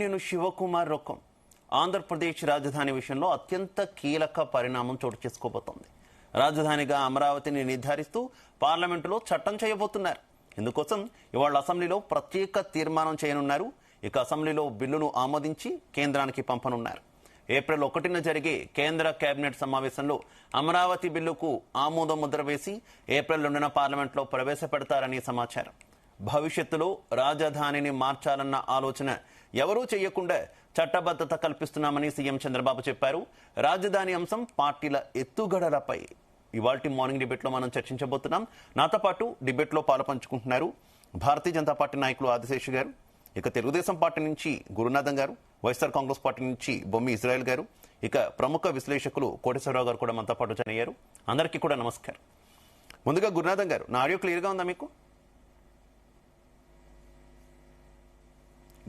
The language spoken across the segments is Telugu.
నేను శివకుమార్ రొక్కం. ఆంధ్రప్రదేశ్ రాజధాని విషయంలో అత్యంత కీలక పరిణామం చోటు చేసుకోబోతోంది. రాజధానిగా అమరావతిని నిర్ధారిస్తూ పార్లమెంటులో చట్టం చేయబోతున్నారు. ఇందుకోసం ఇవాళ అసెంబ్లీలో ప్రత్యేక తీర్మానం చేయనున్నారు. ఇక అసెంబ్లీలో బిల్లును ఆమోదించి కేంద్రానికి పంపనున్నారు. ఏప్రిల్ 1న జరిగే కేంద్ర కేబినెట్ సమావేశంలో అమరావతి బిల్లుకు ఆమోద ముద్ర వేసి ఏప్రిల్ 2న పార్లమెంట్లో ప్రవేశపెడతారని సమాచారం. భవిష్యత్తులో రాజధానిని మార్చాలన్న ఆలోచన ఎవరూ చేయకుండా చట్టబద్ధత కల్పిస్తున్నామని సీఎం చంద్రబాబు చెప్పారు. రాజధాని అంశం పార్టీల ఎత్తుగడలపై ఇవాల్టి మార్నింగ్ డిబేట్లో మనం చర్చించబోతున్నాం. నాతో పాటు డిబేట్లో పాలుపంచుకుంటున్నారు భారతీయ జనతా పార్టీ నాయకులు ఆదిశేష్ గారు, ఇక తెలుగుదేశం పార్టీ నుంచి గురునాథన్ గారు, వైఎస్ఆర్ కాంగ్రెస్ పార్టీ నుంచి బొమ్మి ఇజ్రాయెల్ గారు, ఇక ప్రముఖ విశ్లేషకులు కోటేశ్వరరావు గారు కూడా మనతో పాటు జాయిన్ అయ్యారు. అందరికీ కూడా నమస్కారం. ముందుగా గురునాథన్ గారు, నా ఆడియో క్లియర్గా ఉందా మీకు?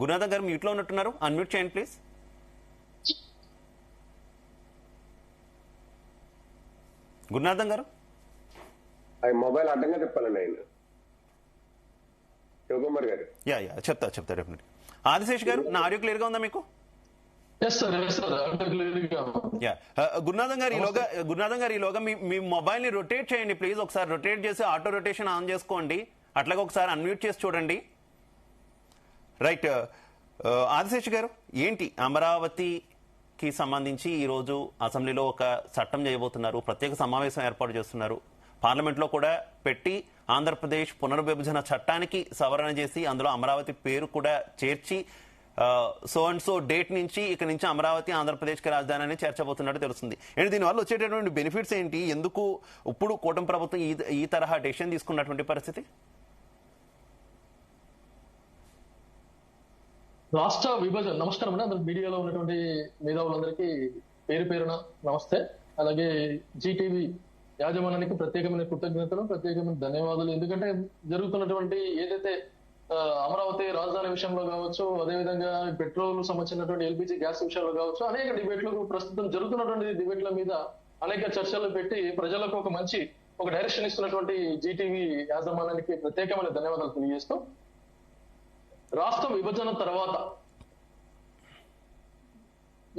గురునాథన్ గారు మ్యూట్లో ఉన్నట్టున్నారు, అన్మ్యూట్ చేయండి ప్లీజ్. గురునాథన్ గారు మొబైల్ అడ్డంగా చెప్పాలండి ఆయన శివకుమార్ గారు. చెప్తా డెఫినెట్. ఆదిశేష్ గారు, నా ఆడియో క్లియర్ గా ఉందా మీకు? గురునాథన్ గారు ఈలోగా మీ మొబైల్ ని రొటేట్ చేయండి ప్లీజ్. ఒకసారి రొటేట్ చేసి ఆటో రొటేషన్ ఆన్ చేసుకోండి. అట్లాగే ఒకసారి అన్మ్యూట్ చేసి చూడండి. రైట్. ఆదిశేష్ గారు, ఏంటి అమరావతికి సంబంధించి ఈరోజు అసెంబ్లీలో ఒక చట్టం చేయబోతున్నారు, ప్రత్యేక సమావేశం ఏర్పాటు చేస్తున్నారు, పార్లమెంట్లో కూడా పెట్టి ఆంధ్రప్రదేశ్ పునర్విభజన చట్టానికి సవరణ చేసి అందులో అమరావతి పేరు కూడా చేర్చి సో అండ్ సో డేట్ నుంచి ఇక నుంచి అమరావతి ఆంధ్రప్రదేశ్కి రాజధాని అని చేర్చబోతున్నట్టు తెలుస్తుంది. అండ్ దీనివల్ల వచ్చేటటువంటి బెనిఫిట్స్ ఏంటి? ఎందుకు ఇప్పుడు కూటమి ప్రభుత్వం ఈ తరహా డెసిషన్ తీసుకున్నటువంటి పరిస్థితి? రాష్ట్ర విభజన. నమస్కారం అండి, అందరు మీడియాలో ఉన్నటువంటి మేధావులందరికీ పేరు పేరున నమస్తే. అలాగే జీటీవీ యాజమాన్యానికి ప్రత్యేకమైన కృతజ్ఞతలు, ప్రత్యేకమైన ధన్యవాదాలు. ఎందుకంటే జరుగుతున్నటువంటి ఏదైతే అమరావతి రాజధాని విషయంలో కావచ్చు, అదేవిధంగా పెట్రోల్ సంబంధించినటువంటి ఎల్పిజి గ్యాస్ విషయంలో కావచ్చు, అనేక డిబేట్లు ప్రస్తుతం జరుగుతున్నటువంటి డిబేట్ల మీద అనేక చర్చలు పెట్టి ప్రజలకు ఒక డైరెక్షన్ ఇస్తున్నటువంటి జీటీవీ యాజమాన్యానికి ప్రత్యేకమైన ధన్యవాదాలు తెలియజేస్తూ, రాష్ట్ర విభజన తర్వాత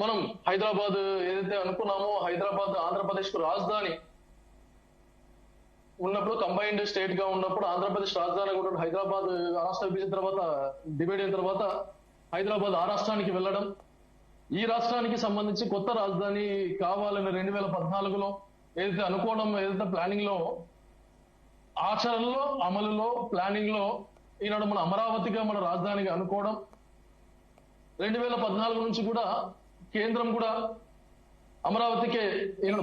మనం హైదరాబాద్ ఏదైతే అనుకున్నామో, హైదరాబాద్ ఆంధ్రప్రదేశ్ కు రాజధాని ఉన్నప్పుడు, కంబైన్డ్ స్టేట్ గా ఉన్నప్పుడు ఆంధ్రప్రదేశ్ రాజధాని కూడా హైదరాబాద్ రాష్ట్ర విభజన తర్వాత డివైడ్ అయిన తర్వాత హైదరాబాద్ ఆ రాష్ట్రానికి వెళ్ళడం, ఈ రాష్ట్రానికి సంబంధించి కొత్త రాజధాని కావాలని 2014లో ఏదైతే అనుకోవడం, ఏదైతే ప్లానింగ్ లో, ఆచరణలో, అమలులో, ప్లానింగ్ లో ఈనాడు మన అమరావతిగా మన రాజధానిగా అనుకోవడం, 2014 నుంచి కూడా కేంద్రం కూడా అమరావతికే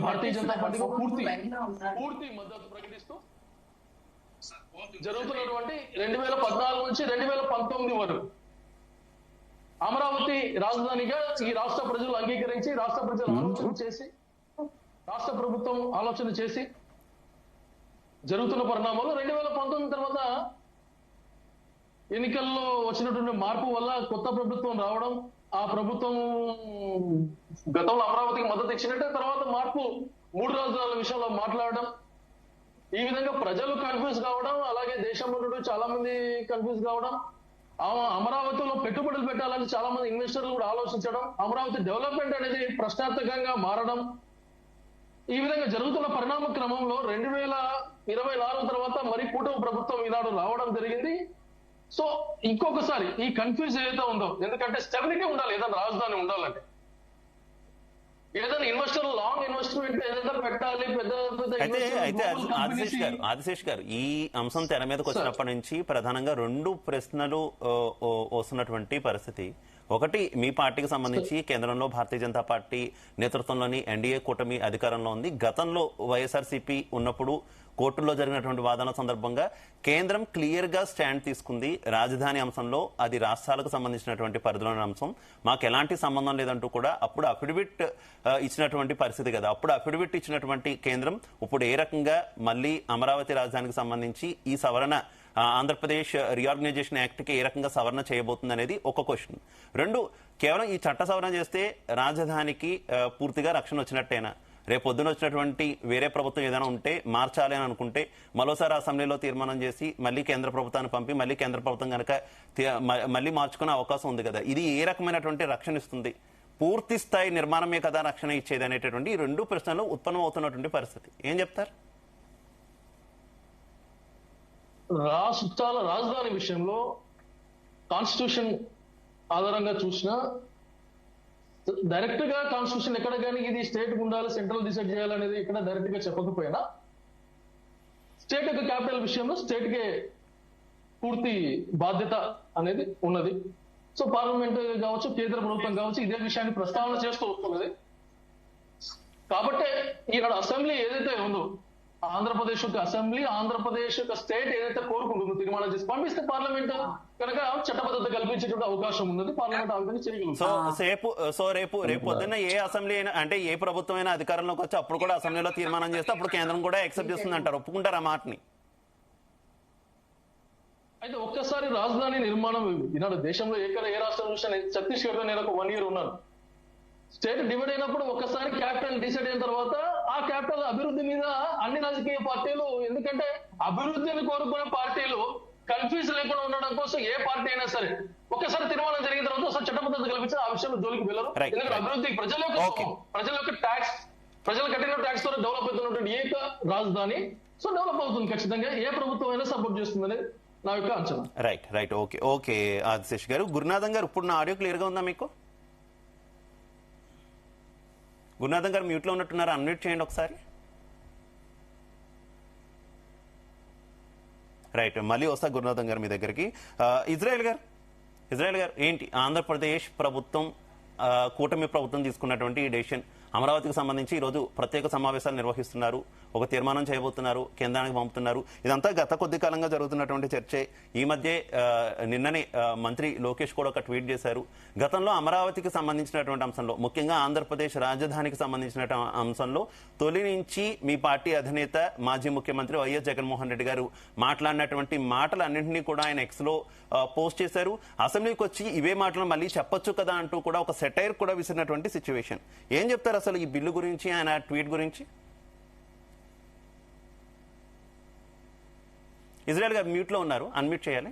భారతీయ జనతా పార్టీకి పూర్తి మద్దతు ప్రకటిస్తూ జరుగుతున్నటువంటి 2014 నుంచి 2019 వరకు అమరావతి రాజధానిగా ఈ రాష్ట్ర ప్రజలు అంగీకరించి, రాష్ట్ర ప్రజలు ఆలోచన చేసి, రాష్ట్ర ప్రభుత్వం ఆలోచన చేసి జరుగుతున్న పరిణామాలు 2019 తర్వాత ఎన్నికల్లో వచ్చినటువంటి మార్పు వల్ల కొత్త ప్రభుత్వం రావడం, ఆ ప్రభుత్వం గతంలో అమరావతికి మద్దతు ఇచ్చినట్టే తర్వాత మార్పు 3 రాజధానుల విషయంలో మాట్లాడడం, ఈ విధంగా ప్రజలు కన్ఫ్యూజ్ కావడం, అలాగే దేశంలో చాలా మంది కన్ఫ్యూజ్ కావడం, అమరావతిలో పెట్టుబడులు పెట్టాలని చాలా మంది ఇన్వెస్టర్లు కూడా ఆలోచించడం, అమరావతి డెవలప్మెంట్ అనేది ప్రశ్నార్థకంగా మారడం, ఈ విధంగా జరుగుతున్న పరిణామ క్రమంలో 2024 తర్వాత మరి కూటమి ప్రభుత్వం ఈనాడు రావడం జరిగింది. సో ఇంకొకసారి ఈ కన్ఫ్యూజ్ ఏదైతే ఉందో, ఎందుకంటే స్టెబిలిటీ ఉండాలి ఏదైనా రాజధాని ఉండాలంటే, ఏదైనా ఇన్వెస్టర్ లాంగ్ ఇన్వెస్ట్మెంట్ ఏదైనా పెట్టాలి. అయితే ఆదిశేష్ గారు, ఈ అంశం తెర మీదకి వచ్చినప్పటి నుంచి ప్రధానంగా 2 ప్రశ్నలు వస్తున్నటువంటి పరిస్థితి. ఒకటి, మీ పార్టీకి సంబంధించి కేంద్రంలో భారతీయ జనతా పార్టీ నేతృత్వంలోని ఎన్డీఏ కూటమి అధికారంలో ఉంది. గతంలో వైఎస్ఆర్సీపీ ఉన్నప్పుడు కోర్టుల్లో జరిగినటువంటి వాదనల సందర్భంగా కేంద్రం క్లియర్ గా స్టాండ్ తీసుకుంది. రాజధాని అంశంలో అది రాష్ట్రాలకు సంబంధించినటువంటి పరిధిలోని అంశం, మాకు ఎలాంటి సంబంధం లేదంటూ కూడా అప్పుడు అఫిడవిట్ ఇచ్చినటువంటి పరిస్థితి కదా. అప్పుడు అఫిడవిట్ ఇచ్చినటువంటి కేంద్రం ఇప్పుడు ఏ రకంగా మళ్ళీ అమరావతి రాజధానికి సంబంధించి ఈ సవరణ, ఆంధ్రప్రదేశ్ రీఆర్గనైజేషన్ యాక్ట్ కి ఏ రకంగా సవరణ చేయబోతుంది అనేది ఒక క్వశ్చన్. 2, కేవలం ఈ చట్ట సవరణ చేస్తే రాజధానికి పూర్తిగా రక్షణ వచ్చినట్టేనా? రేపు పొద్దున వచ్చినటువంటి వేరే ప్రభుత్వం ఏదైనా ఉంటే మార్చాలి అని అనుకుంటే మరోసారి అసెంబ్లీలో తీర్మానం చేసి మళ్ళీ కేంద్ర ప్రభుత్వాన్ని పంపి మళ్ళీ కేంద్ర ప్రభుత్వం కనుక మళ్ళీ మార్చుకునే అవకాశం ఉంది కదా. ఇది ఏ రకమైనటువంటి రక్షణ ఇస్తుంది? పూర్తి స్థాయి నిర్మాణమే కదా రక్షణ ఇచ్చేది అనేటటువంటి ఈ రెండు ప్రశ్నలు ఉత్పన్నం అవుతున్నటువంటి పరిస్థితి. ఏం చెప్తారు? రాష్ట్రాల రాజధాని విషయంలో కాన్స్టిట్యూషన్ ఆధారంగా చూసినా డైరెక్ట్ గా కాన్స్టిట్యూషన్ ఎక్కడ కానీ ఇది స్టేట్ ఉండాలి, సెంట్రల్ డిసైడ్ చేయాలనేది ఇక్కడ డైరెక్ట్ గా చెప్పకపోయినా స్టేట్ యొక్క క్యాపిటల్ విషయంలో స్టేట్ కే పూర్తి బాధ్యత అనేది ఉన్నది. సో పార్లమెంట్ కావచ్చు, కేంద్ర ప్రభుత్వం కావచ్చు ఇదే విషయాన్ని ప్రస్తావన చేస్తూ వస్తున్నది. కాబట్టి ఇక్కడ అసెంబ్లీ ఏదైతే ఉందో ఆంధ్రప్రదేశ్ యొక్క అసెంబ్లీ, ఆంధ్రప్రదేశ్ యొక్క స్టేట్ ఏదైతే కోరుకుంటుందో తీర్మానం చేసి పంపిస్తే పార్లమెంట్ కనుక చట్టబద్ధత కల్పించేటువంటి అవకాశం ఉన్నది. పార్లమెంట్ ఆ విధంగా చేయగలుగుతుంది. రేపు పొద్దున్న ఏ అసెంబ్లీ అయినా అంటే ఏ ప్రభుత్వం అయినా అధికారంలోకి వచ్చి అప్పుడు కూడా అసెంబ్లీలో తీర్మానం చేస్తే అప్పుడు కేంద్రం కూడా యాక్సెప్ట్ చేస్తుంది అంటారు. ఒప్పుకుంటారు ఆ మాటని? అయితే ఒక్కసారి రాజధాని నిర్మాణం ఈనాడు దేశంలో ఏ రాష్ట్రం చూసినా ఛత్తీస్గఢ్ లో నేను ఒక 1 year ఉన్నాను. స్టేట్ డివైడ్ అయినప్పుడు ఒక్కసారి క్యాపిటల్ డిసైడ్ అయిన తర్వాత ఆ క్యాపిటల్ అభివృద్ధి మీద అన్ని రాజకీయ పార్టీలు, ఎందుకంటే అభివృద్ధిని కోరుకునే పార్టీలు కన్ఫ్యూజ్ లేకుండా ఉండడం కోసం ఏ పార్టీ అయినా సరే ఒక్కసారి తీర్మానం జరిగిన తర్వాత ఒకసారి చట్టబద్ధత కల్పించి ఆ విషయంలో జోలికి వెళ్ళరు. ఎందుకంటే అభివృద్ధి ప్రజల యొక్క ట్యాక్స్, ప్రజలు కట్టిన ట్యాక్స్ తో డెవలప్ అవుతున్నటువంటి ఏక రాజధాని సో డెవలప్ అవుతుంది. ఖచ్చితంగా ఏ ప్రభుత్వం అయినా సపోర్ట్ చేస్తుంది అనేది నా యొక్క అంచనా. రైట్. ఓకే ఆదిశేష్ గారు. గురునాథం గారు, ఇప్పుడు నా ఆడియో క్లియర్ గా ఉందా మీకు? గురునాథం గారు మ్యూట్ లో ఉన్నట్టున్నారు, అన్మ్యూట్ చేయండి ఒకసారి. రైట్, మళ్ళీ వస్తా గురునాథం గారు మీ దగ్గరికి. ఇజ్రాయెల్ గారు ఏంటి ఆంధ్రప్రదేశ్ ప్రభుత్వం కూటమి ప్రభుత్వం తీసుకున్నటువంటి ఈ డెసిషన్ అమరావతికి సంబంధించి ఈరోజు ప్రత్యేక సమావేశాలు నిర్వహిస్తున్నారు, ఒక తీర్మానం చేయబోతున్నారు, కేంద్రానికి పంపుతున్నారు. ఇదంతా గత కొద్ది కాలంగా జరుగుతున్నటువంటి చర్చే. ఈ మధ్య నిన్ననే మంత్రి లోకేష్ కూడా ఒక ట్వీట్ చేశారు. గతంలో అమరావతికి సంబంధించినటువంటి అంశంలో, ముఖ్యంగా ఆంధ్రప్రదేశ్ రాజధానికి సంబంధించిన అంశంలో తొలి నుంచి మీ పార్టీ అధినేత మాజీ ముఖ్యమంత్రి వైఎస్ జగన్మోహన్ రెడ్డి గారు మాట్లాడినటువంటి మాటలన్నింటినీ కూడా ఆయన ఎక్స్ లో పోస్ట్ చేశారు. అసెంబ్లీకి వచ్చి ఇవే మాటలు మళ్ళీ చెప్పొచ్చు కదా అంటూ కూడా ఒక సెటైర్ కూడా విసిరినటువంటి సిచ్యువేషన్. ఏం చెప్తారు అసలు ఈ బిల్లు గురించి, ఆయన ట్వీట్ గురించి? ఇజ్రాయెల్ గారు మ్యూట్ లో ఉన్నారు, అన్మ్యూట్ చేయాలి.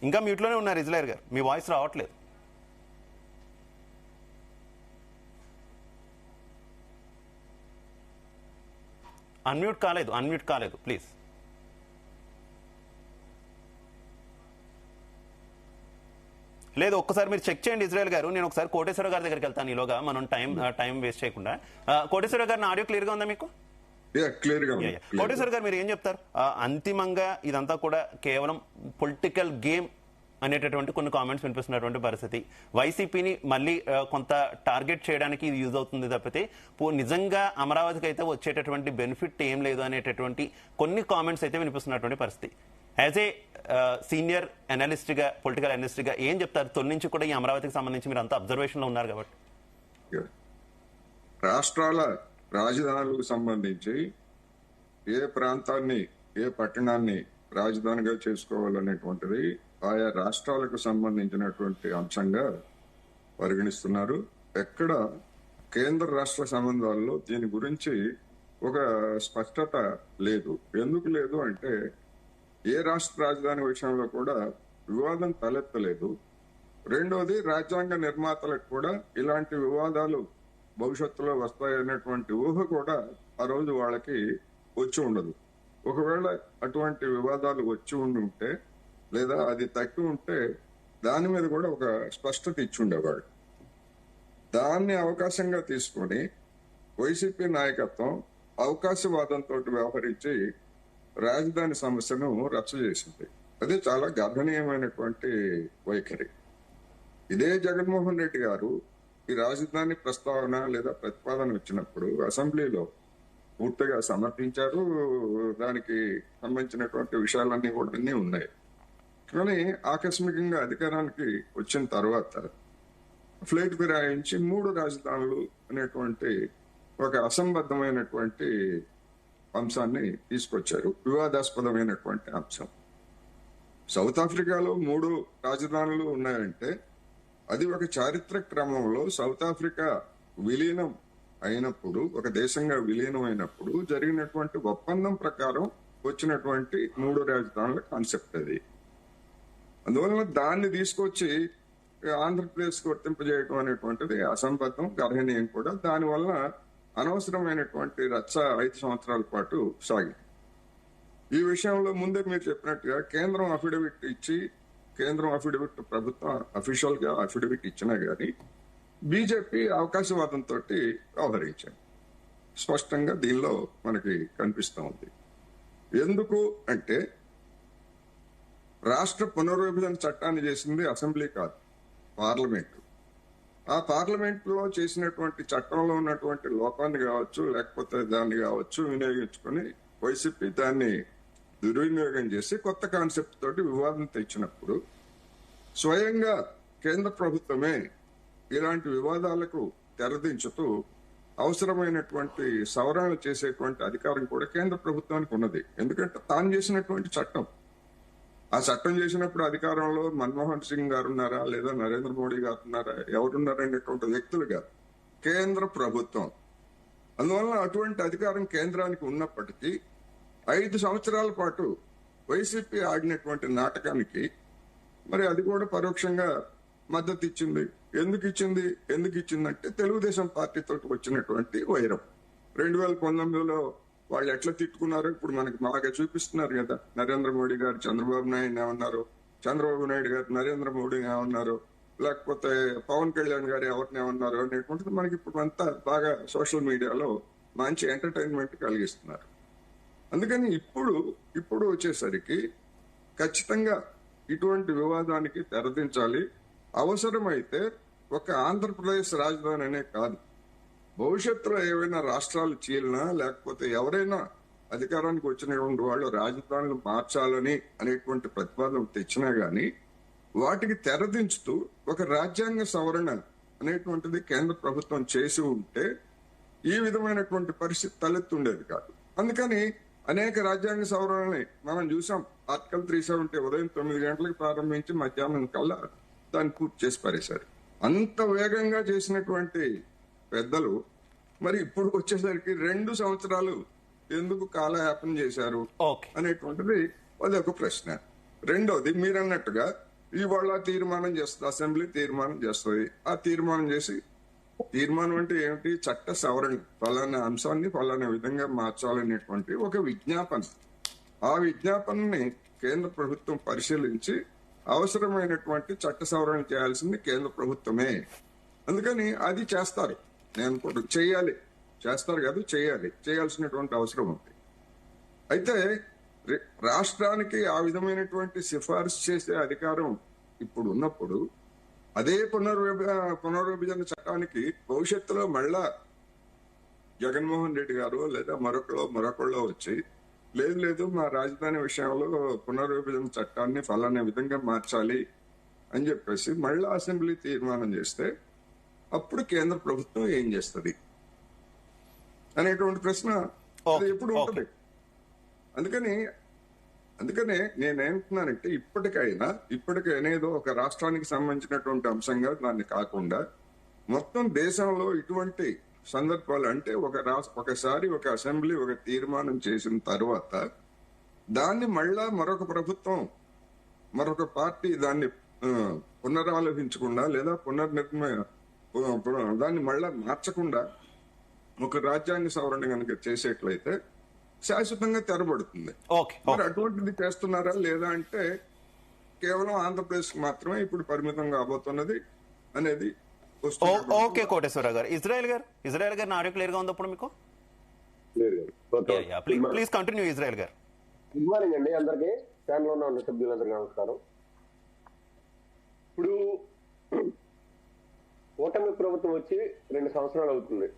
ఇంకా మ్యూట్ లోనే ఉన్నారు ఇజ్రాయెల్ గారు, మీ వాయిస్ రావట్లేదు. అన్మ్యూట్ కాలేదు ప్లీజ్. లేదు, ఒక్కసారి మీరు చెక్ చేయండి ఇజ్రాయెల్ గారు. నేను ఒకసారి కోటేశ్వర గారి దగ్గరికి వెళ్తాను, ఈలోగా మనం టైం వేస్ట్ చేయకుండా. కోటేశ్వర గారి ఆడియో క్లియర్ గా ఉందా మీకు? కోటేశ్వర గారు మీరు ఏం చెప్తారు? అంతిమంగా ఇదంతా కూడా కేవలం పొలిటికల్ గేమ్ అనేటటువంటి కొన్ని కామెంట్స్ వినిపిస్తున్నటువంటి పరిస్థితి. వైసీపీని మళ్ళీ కొంత టార్గెట్ చేయడానికి ఇది యూజ్ అవుతుంది తప్పితే నిజంగా అమరావతికి అయితే వచ్చేటటువంటి బెనిఫిట్ ఏం లేదు అనేటటువంటి కొన్ని కామెంట్స్ అయితే వినిపిస్తున్నటువంటి పరిస్థితి. యాజ్ ఏ సీనియర్ అనలిస్ట్ గా, పొలిటికల్ అనలిస్ట్ గా ఏం చెప్తారు? తొలి నుంచి కూడా ఈ అమరావతికి సంబంధించి మీరు అంతా అబ్జర్వేషన్ లో ఉన్నారు కాబట్టి. రాష్ట్రాల రాజధానులకు సంబంధించి ఏ ప్రాంతాన్ని, ఏ పట్టణాన్ని రాజధానిగా చేసుకోవాలనేటువంటిది ఆయా రాష్ట్రాలకు సంబంధించినటువంటి అంశంగా పరిగణిస్తున్నారు. ఎక్కడ కేంద్ర రాష్ట్ర సంబంధాల్లో దీని గురించి ఒక స్పష్టత లేదు. ఎందుకు లేదు అంటే ఏ రాష్ట్ర రాజధాని విషయంలో కూడా వివాదం తలెత్తలేదు. రెండోది, రాజ్యాంగ నిర్మాతలకు కూడా ఇలాంటి వివాదాలు భవిష్యత్తులో వస్తాయనేటువంటి ఊహ కూడా ఆ రోజు వాళ్ళకి వచ్చి ఉండదు. ఒకవేళ అటువంటి వివాదాలు వచ్చి ఉంటే లేదా అది తగ్గి ఉంటే దాని మీద కూడా ఒక స్పష్టత ఇచ్చి ఉండేవాడు. దాన్ని అవకాశంగా తీసుకొని వైసీపీ నాయకత్వం అవకాశవాదంతో వ్యవహరించి రాజధాని సమస్యను రచ్చ చేసింది. అది చాలా గర్హనీయమైనటువంటి వైఖరి. ఇదే జగన్మోహన్ రెడ్డి గారు ఈ రాజధాని ప్రస్తావన లేదా ప్రతిపాదన వచ్చినప్పుడు అసెంబ్లీలో పూర్తిగా సమర్థించారు. దానికి సంబంధించినటువంటి విషయాలన్నీ కూడా అన్నీ ఉన్నాయి. కానీ ఆకస్మికంగా అధికారానికి వచ్చిన తర్వాత ఫ్లైట్ ఫిరాయించి 3 రాజధానులు అనేటువంటి ఒక అసంబద్ధమైనటువంటి అంశాన్ని తీసుకొచ్చారు, వివాదాస్పదమైనటువంటి అంశం. సౌత్ ఆఫ్రికాలో 3 రాజధానులు ఉన్నాయంటే అది ఒక చారిత్రక క్రమంలో సౌత్ ఆఫ్రికా విలీనం అయినప్పుడు, ఒక దేశంగా విలీనం అయినప్పుడు జరిగినటువంటి ఒప్పందం ప్రకారం వచ్చినటువంటి 3 రాజధానుల కాన్సెప్ట్ అది. అందువలన దాన్ని తీసుకొచ్చి ఆంధ్రప్రదేశ్ వర్తింపజేయడం అనేటువంటిది అసంబద్ధం, గర్హనీయం కూడా. దానివల్ల అనవసరమైనటువంటి రచ్చ 5 సంవత్సరాల పాటు సాగింది. ఈ విషయంలో ముందే మీరు చెప్పినట్టుగా కేంద్రం అఫిడవిట్ ఇచ్చి, కేంద్రం అఫిడవిట్ ప్రభుత్వం అఫీషియల్ గా అఫిడవిట్ ఇచ్చినా గానీ బీజేపీ అవకాశవాదంతో వ్యవహరించారు. స్పష్టంగా దీనిలో మనకి కనిపిస్తూ ఉంది. ఎందుకు అంటే రాష్ట్ర పునర్విభజన చట్టాన్ని చేసింది అసెంబ్లీ కాదు, పార్లమెంటు. ఆ పార్లమెంట్ లో చేసినటువంటి చట్టంలో ఉన్నటువంటి లోపాన్ని కావచ్చు, లేకపోతే దాన్ని కావచ్చు వినియోగించుకొని వైసీపీ దాన్ని దుర్వినియోగం చేసి కొత్త కాన్సెప్ట్ తోటి వివాదం తెచ్చినప్పుడు స్వయంగా కేంద్ర ప్రభుత్వమే ఇలాంటి వివాదాలకు తెరదించుతూ అవసరమైనటువంటి సవరణలు చేసేటువంటి అధికారం కూడా కేంద్ర ప్రభుత్వానికి ఉన్నది. ఎందుకంటే తాను చేసినటువంటి చట్టం, ఆ చట్టం చేసినప్పుడు అధికారంలో మన్మోహన్ సింగ్ గారు ఉన్నారా, లేదా నరేంద్ర మోడీ గారు ఉన్నారా, ఎవరున్నారనేటువంటి వ్యక్తులు కాదు, కేంద్ర ప్రభుత్వం. అందువల్ల అటువంటి అధికారం కేంద్రానికి ఉన్నప్పటికీ 5 సంవత్సరాల పాటు వైసీపీ ఆడినటువంటి నాటకానికి మరి అది కూడా పరోక్షంగా మద్దతు ఇచ్చింది. ఎందుకు ఇచ్చిందంటే తెలుగుదేశం పార్టీతో వచ్చినటువంటి వైరం. 2019లో వాళ్ళు ఎట్లా తిట్టుకున్నారో ఇప్పుడు మనకి బాగా చూపిస్తున్నారు కదా. నరేంద్ర మోడీ గారు చంద్రబాబు నాయుడు ఏమన్నారు, చంద్రబాబు నాయుడు గారు నరేంద్ర మోడీని ఏమన్నారు, లేకపోతే పవన్ కళ్యాణ్ గారు ఎవరిని ఏమన్నారు అనేటువంటిది మనకి ఇప్పుడు అంతా బాగా సోషల్ మీడియాలో మంచి ఎంటర్టైన్మెంట్ కలిగిస్తున్నారు. అందుకని ఇప్పుడు వచ్చేసరికి ఖచ్చితంగా ఇటువంటి వివాదానికి తెరదించాలి. అవసరమైతే ఒక ఆంధ్రప్రదేశ్ రాజధాని అనే కాదు, భవిష్యత్తులో ఏవైనా రాష్ట్రాలు చీలినా లేకపోతే ఎవరైనా అధికారానికి వచ్చినటువంటి వాళ్ళు రాజధానులు మార్చాలని అనేటువంటి ప్రతిపాదన తెచ్చినా గానీ వాటికి తెరదించుతూ ఒక రాజ్యాంగ సవరణ అనేటువంటిది కేంద్ర ప్రభుత్వం చేసి ఉంటే ఈ విధమైనటువంటి పరిస్థితి తలెత్తుండేది కాదు. అందుకని అనేక రాజ్యాంగ సవరణల్ని మనం చూసాం. ఆర్టికల్ 370 ఉదయం 9 గంటలకు ప్రారంభించి మధ్యాహ్నం కల్లా దాన్ని పూర్తి చేసి పారేశారు. అంత వేగంగా చేసినటువంటి పెద్దలు మరి ఇప్పుడు వచ్చేసరికి 2 సంవత్సరాలు ఎందుకు కాలయాపన చేశారు అనేటువంటిది అది ఒక ప్రశ్న. రెండోది మీరు అన్నట్టుగా ఇవాళ తీర్మానం చేస్తుంది, అసెంబ్లీ తీర్మానం చేస్తుంది. ఆ తీర్మానం అంటే ఏమిటి? చట్ట సవరణ, ఫలానా అంశాన్ని ఫలానా విధంగా మార్చాలనేటువంటి ఒక విజ్ఞాపన. ఆ విజ్ఞాపనని కేంద్ర ప్రభుత్వం పరిశీలించి అవసరమైనటువంటి చట్ట సవరణ చేయాల్సింది కేంద్ర ప్రభుత్వమే. అందుకని అది చేస్తారు. నేను కూడా చేస్తారు కాదు, చేయాల్సినటువంటి అవసరం ఉంది. అయితే రాష్ట్రానికి ఆ విధమైనటువంటి సిఫార్సు చేసే అధికారం ఇప్పుడు ఉన్నప్పుడు అదే పునర్విభజన చట్టానికి భవిష్యత్తులో మళ్ళా జగన్మోహన్ రెడ్డి గారు లేదా మరొకళ్ళు వచ్చి లేదు మా రాజధాని విషయంలో పునర్విభజన చట్టాన్ని ఫలానా విధంగా మార్చాలి అని చెప్పేసి మళ్ళా అసెంబ్లీ తీర్మానం చేస్తే అప్పుడు కేంద్ర ప్రభుత్వం ఏం చేస్తుంది అనేటువంటి ప్రశ్న ఎప్పుడు ఉంటుంది. అందుకనే నేనేమంటున్నానంటే ఇప్పటికైనా ఏదో ఒక రాష్ట్రానికి సంబంధించినటువంటి అంశంగా దాన్ని కాకుండా మొత్తం దేశంలో ఇటువంటి సందర్భాలు అంటే ఒకసారి ఒక అసెంబ్లీ ఒక తీర్మానం చేసిన తర్వాత దాన్ని మళ్ళా మరొక ప్రభుత్వం మరొక పార్టీ దాన్ని పునరాలోచించకుండా లేదా దాన్ని మళ్ళా మార్చకుండా ఒక రాజ్యాంగ సవరణ కనుక చేసేట్లయితే శాశ్వతంగా తెరబడుతుంది. మరి అటువంటిది చేస్తున్నారా లేదా అంటే కేవలం ఆంధ్రప్రదేశ్ మాత్రమే ఇప్పుడు పరిమితం కాబోతున్నది అనేది. ఓకే కోటేశ్వరరావు గారు, ఇజ్రాయెల్ గారు ఆడియో క్లియర్ గా ఉంది అప్పుడు మీకు? ప్లీజ్ కంటిన్యూ ఇజ్రాయెల్ గారు. గుడ్ మార్నింగ్ అండి అందరికి, ఫ్యాన్ లో ఉన్న సభ్యులందరికీ నమస్కారం. ఇప్పుడు ఓటమి ప్రభుత్వం వచ్చి 2 సంవత్సరాలు అవుతుంది.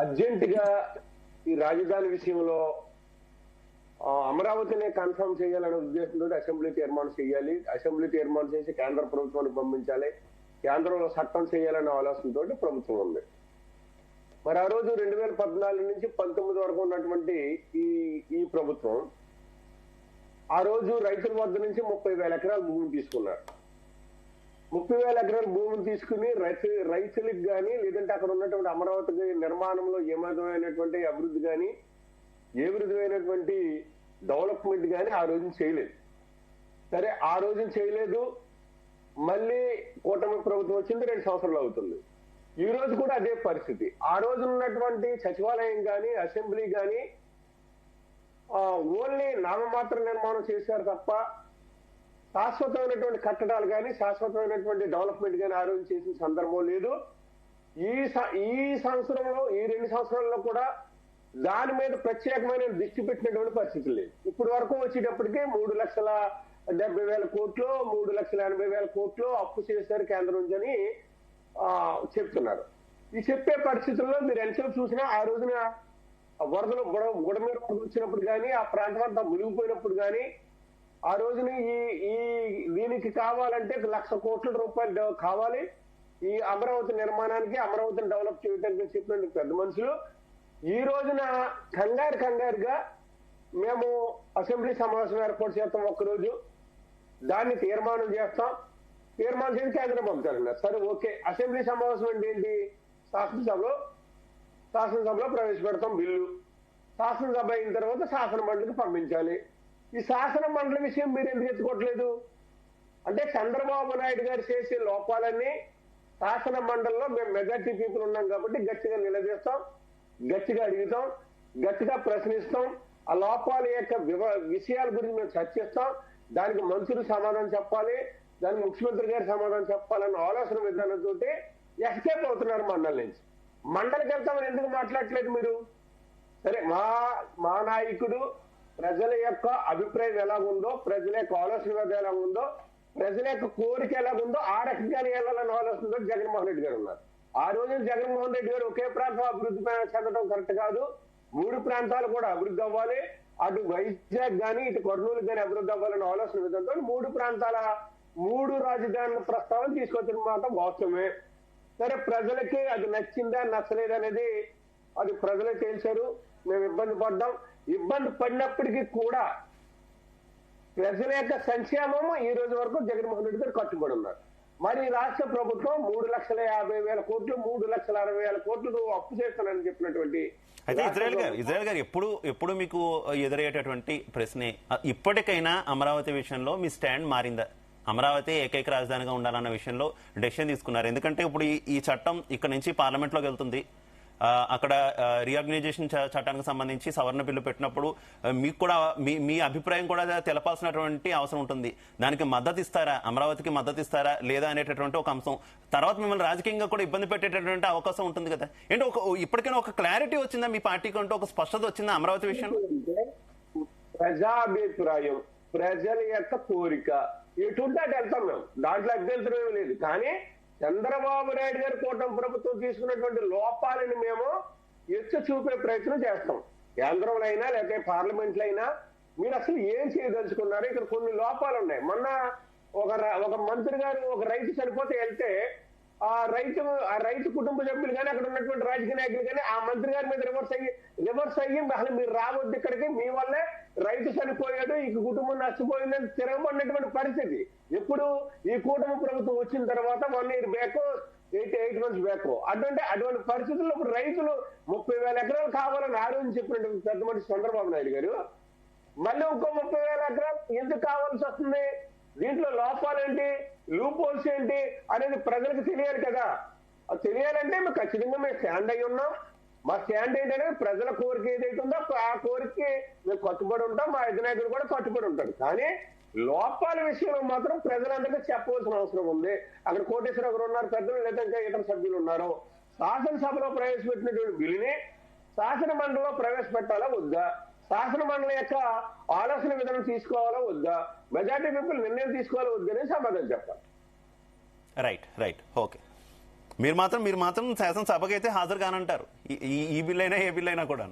అర్జెంట్ గా ఈ రాజధాని విషయంలో అమరావతినే కన్ఫర్మ్ చేయాలనే ఉద్దేశంతో అసెంబ్లీ తీర్మానం చేయాలి. అసెంబ్లీ తీర్మానం చేసి కేంద్ర ప్రభుత్వానికి పంపించాలి. కేంద్రంలో చట్టం చేయాలనే ఆలోచనతో ప్రభుత్వం ఉంది. మరి ఆ రోజు 2014 నుంచి 19 వరకు ఉన్నటువంటి ఈ ప్రభుత్వం ఆ రోజు రైతుల వద్ద నుంచి 30,000 ఎకరాల భూమిని తీసుకున్నారు. 30,000 ఎకరాల భూమిని తీసుకుని రైతులకు కానీ లేదంటే అక్కడ ఉన్నటువంటి అమరావతి నిర్మాణంలో ఏ విధమైనటువంటి అభివృద్ధి కానీ ఏ విధమైనటువంటి డెవలప్మెంట్ కానీ ఆ రోజు చేయలేదు. సరే, ఆ రోజు చేయలేదు. మళ్ళీ కూటమి ప్రభుత్వం వచ్చింది, 2 సంవత్సరాలు అవుతుంది. ఈ రోజు కూడా అదే పరిస్థితి. ఆ రోజు ఉన్నటువంటి సచివాలయం కానీ అసెంబ్లీ కానీ ఓన్లీ నామమాత్ర నిర్మాణం చేశారు తప్ప శాశ్వతమైనటువంటి కట్టడాలు కానీ శాశ్వతమైనటువంటి డెవలప్మెంట్ కానీ ఆ రోజు చేసిన సందర్భం లేదు. ఈ సంవత్సరంలో ఈ 2 సంవత్సరాల్లో కూడా దాని మీద ప్రత్యేకమైన దృష్టి పెట్టినటువంటి పరిస్థితి లేదు. ఇప్పుడు వరకు వచ్చేటప్పటికి 3,70,000 కోట్లు 3,80,000 కోట్లు అప్పు చేశారు కేంద్రం నుంచి అని చెప్తున్నారు. ఈ చెప్పే పరిస్థితుల్లో మీరు ఎంతసేపు చూసినా ఆ రోజున వరదలు గుడమీర వచ్చినప్పుడు కానీ ఆ ప్రాంతం అంతా మునిగిపోయినప్పుడు కానీ ఆ రోజున ఈ దీనికి కావాలంటే 1,00,000 కోట్ల రూపాయలు కావాలి ఈ అమరావతి నిర్మాణానికి, అమరావతిని డెవలప్ చేయడానికి చెప్పినట్టు పెద్ద మనుషులు ఈ రోజున కంగారుగా మేము అసెంబ్లీ సమావేశం ఏర్పాటు చేస్తాం, ఒక్కరోజు దాన్ని తీర్మానం చేస్తాం, తీర్మానం చేసి కేంద్రం పంపుతారన్నారు. సరే, ఓకే. అసెంబ్లీ సమావేశం అంటే ఏంటి? శాసనసభలో ప్రవేశపెడతాం బిల్లు. శాసనసభ అయిన తర్వాత శాసన మండలికి పంపించాలి. ఈ శాసన మండలి విషయం మీరు ఎందుకు ఎత్తుకోవట్లేదు? అంటే చంద్రబాబు నాయుడు గారు చేసే లోపాలన్నీ శాసన మండలిలో మేము మెజార్టీ పీపుల్ ఉన్నాం కాబట్టి గట్టిగా నిలదీస్తాం, గట్టిగా అడుగుతాం, గట్టిగా ప్రశ్నిస్తాం. ఆ లోపాల యొక్క విషయాల గురించి మేము చర్చిస్తాం. దానికి మంత్రులు సమాధానం చెప్పాలి, దానికి ముఖ్యమంత్రి గారు సమాధానం చెప్పాలన్న ఆలోచన విధానంతో ఎస్కేప్ అవుతున్నారు మండలి నుంచి. మండలికి వెళ్తామని ఎందుకు మాట్లాడట్లేదు మీరు? సరే, మా నాయకుడు ప్రజల యొక్క అభిప్రాయం ఎలాగుందో, ప్రజల యొక్క ఆలోచన విధానం ఎలాగుందో, ప్రజల యొక్క కోరిక ఎలాగుందో ఆ రకంగానే వెళ్ళాలన్న ఆలోచనతో జగన్మోహన్ రెడ్డి గారు ఉన్నారు. ఆ రోజు జగన్మోహన్ రెడ్డి గారు ఒకే ప్రాంతం అభివృద్ధి చెందడం కరెక్ట్ కాదు, 3 ప్రాంతాలు కూడా అభివృద్ధి అవ్వాలి, అటు వైజాగ్ కానీ ఇటు కర్నూలు కానీ అభివృద్ధి అవ్వాలన్న ఆలోచన విధానంతో 3 ప్రాంతాల 3 రాజధానుల ప్రస్తావన తీసుకొచ్చిన మాట వాస్తవమే. సరే, ప్రజలకి అది నచ్చిందా నచ్చలేదు అనేది అది ప్రజలే తేల్చారు. మేము ఇబ్బంది పడ్డాం. ఇబ్బంది పడినప్పటికీ కూడా ప్రజల యొక్క సంక్షేమము ఈ రోజు వరకు జగన్మోహన్ రెడ్డి గారు కట్టుబడి ఉన్నారు. మరి రాష్ట్ర ప్రభుత్వం 3,50,000 కోట్లు 3,60,000 కోట్లు అప్పు చేస్తానని చెప్పినటువంటి అయితే ఇజ్రాయెల్ గారు ఎప్పుడు మీకు ఎదురయ్యేటటువంటి ప్రశ్నే, ఇప్పటికైనా అమరావతి విషయంలో మీ స్టాండ్ మారిందా? అమరావతి ఏకైక రాజధానిగా ఉండాలన్న విషయంలో డెసిషన్ తీసుకున్నారు. ఎందుకంటే ఇప్పుడు ఈ చట్టం ఇక్కడ నుంచి పార్లమెంట్ లోకి వెళ్తుంది. అక్కడ రీఆర్గనైజేషన్ చట్టానికి సంబంధించి సవరణ బిల్లు పెట్టినప్పుడు మీకు కూడా మీ అభిప్రాయం కూడా తెలపాల్సినటువంటి అవసరం ఉంటుంది. దానికి మద్దతు ఇస్తారా, అమరావతికి మద్దతు ఇస్తారా లేదా అనేటటువంటి ఒక అంశం. తర్వాత మిమ్మల్ని రాజకీయంగా కూడా ఇబ్బంది పెట్టేటటువంటి అవకాశం ఉంటుంది కదా. ఏంటి ఇప్పటికైనా ఒక క్లారిటీ వచ్చిందా మీ పార్టీకి? అంటే ఒక స్పష్టత వచ్చిందా అమరావతి విషయంలో? ప్రజాభిప్రాయం, ప్రజల యొక్క కోరిక ఎటుంటే అటు వెళ్తాం మేము, దాంట్లో అభ్యంతరం లేదు. కానీ చంద్రబాబు నాయుడు గారి కూటమి ప్రభుత్వం తీసుకున్నటువంటి లోపాలను మేము ఎత్తి చూపే ప్రయత్నం చేస్తాం. కేంద్రంలో అయినా లేకపోతే పార్లమెంట్లో అయినా మీరు అసలు ఏం చేయదలుచుకున్నారు? ఇక్కడ కొన్ని లోపాలు ఉన్నాయి. మొన్న ఒక మంత్రి గారు ఒక రైతు చనిపోతే వెళ్తే ఆ రైతు కుటుంబ సభ్యులు కానీ అక్కడ ఉన్నటువంటి రాజకీయ నాయకులు కానీ ఆ మంత్రి గారి మీద రివర్స్ అయ్యి అసలు మీరు రావద్దు ఇక్కడికి, మీ వల్లే రైతు చనిపోయాడు, ఈ కుటుంబం నష్టపోయిందని తిరగబడినటువంటి పరిస్థితి. ఇప్పుడు ఈ కూటమి ప్రభుత్వం వచ్చిన తర్వాత 1 year బ్యాక్ 8 months బ్యాక్ అటువంటి పరిస్థితుల్లో ఇప్పుడు రైతులు 30,000 ఎకరాలు కావాలని ఆ రోజు చెప్పినటువంటి పెద్ద మనిషి చంద్రబాబు నాయుడు గారు మళ్ళీ ఇంకో 30,000 ఎకరాలు ఎందుకు కావాల్సి వస్తుంది? దీంట్లో లోపాలేంటి, లూప్ హోల్స్ ఏంటి అనేది ప్రజలకు తెలియాలి కదా. అది తెలియాలంటే మేము ఖచ్చితంగా మేము స్టాండ్ అయి ఉన్నాం. మా స్టాండ్ ఏంటంటే ప్రజల కోరిక ఏదైతే ఉందో ఆ కోరికకి మేము కట్టుబడి ఉంటాం, మా అధినాయకులు కూడా కట్టుబడి ఉంటారు. కానీ లోపాల విషయంలో మాత్రం ప్రజలందరికీ చెప్పవలసిన అవసరం ఉంది. అక్కడ కోటేశ్వర గారు ఉన్నారు, పెద్దలు లేదా ఇంకా ఇతర సభ్యులు ఉన్నారు. శాసనసభలో ప్రవేశపెట్టినటువంటి బిల్లుని శాసన మండలిలో ప్రవేశపెట్టాలా వద్దా, శాసన మండలి యొక్క ఆలోచన విధానం తీసుకోవాలా వద్దా, మెజార్టీ పీపుల్ నిర్ణయం తీసుకోవాలా వద్దని సమాధానం చెప్పాలి. Right okay. మీరు మాత్రం శాసనసభకి అయితే హాజరు కానంటారు. ఈ బిల్ అయినా ఏ బిల్ అయినా కూడా.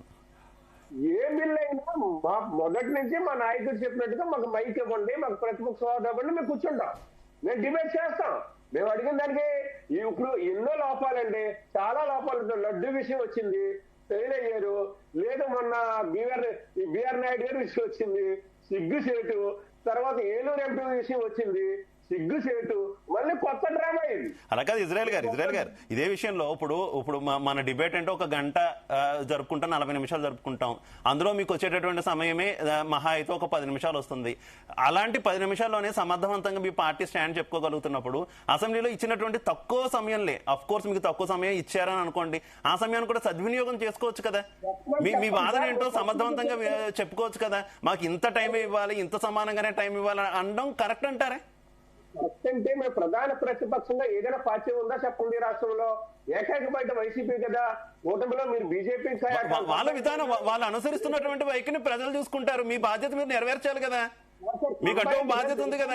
ఏ బిల్ అయినా మా మొదటి నుంచి మా నాయకుడు చెప్పినట్టుగా మాకు మైక్ ఇవ్వండి, మాకు ప్రతిపక్ష హోదా ఇవ్వండి, మేము కూర్చుంటాం, మేము డిబేట్ చేస్తాం. మేము అడిగిన దానికి ఇప్పుడు ఎన్నో లోపాలండి, చాలా లోపాలు. లడ్డు విషయం వచ్చింది, ఫెయిల్ అయ్యారు. లేదు మొన్న బిఆర్ నాయుడు గారి విషయం వచ్చింది, సిగ్గుసేటు. తర్వాత ఏలూరు ఎంపీ విషయం వచ్చింది, సిగ్గుసేటు. మళ్ళీ కొత్త డ్రామా ఇది. అలా కాదు ఇజ్రాయెల్ గారు ఇదే విషయంలో ఇప్పుడు మన డిబేట్ అంటే ఒక గంట జరుపుకుంటాం, 40 నిమిషాలు జరుపుకుంటాం. అందులో మీకు వచ్చేటటువంటి సమయమే మహా అయితే ఒక 10 నిమిషాలు వస్తుంది. అలాంటి 10 నిమిషాల్లోనే సమర్థవంతంగా మీ పార్టీ స్టాండ్ చెప్పుకోగలుగుతున్నప్పుడు అసెంబ్లీలో ఇచ్చినటువంటి తక్కువ సమయంలో, అఫ్ కోర్స్ మీకు తక్కువ సమయం ఇచ్చారని అనుకోండి, ఆ సమయాన్ని కూడా సద్వినియోగం చేసుకోవచ్చు కదా. మీ వాదన ఏంటో సమర్థవంతంగా చెప్పుకోవచ్చు కదా. మాకు ఇంత టైం ఇవ్వాలి, ఇంత సమానంగానే టైం ఇవ్వాలి అనడం కరెక్ట్ అంటారే? అంటే మేము ప్రధాన ప్రతిపక్షంగా ఏదైనా పార్టీ ఉందా చెప్పండి రాష్ట్రంలో? ఏకైక బయట వైసీపీ కదా. కూటమిలో మీరు బీజేపీ వాళ్ళ విధానం, వాళ్ళు అనుసరిస్తున్నటువంటి వైఖరిని ప్రజలు చూసుకుంటారు. మీ బాధ్యత మీరు నెరవేర్చాలి కదా. మీకంటూ బాధ్యత ఉంది కదా.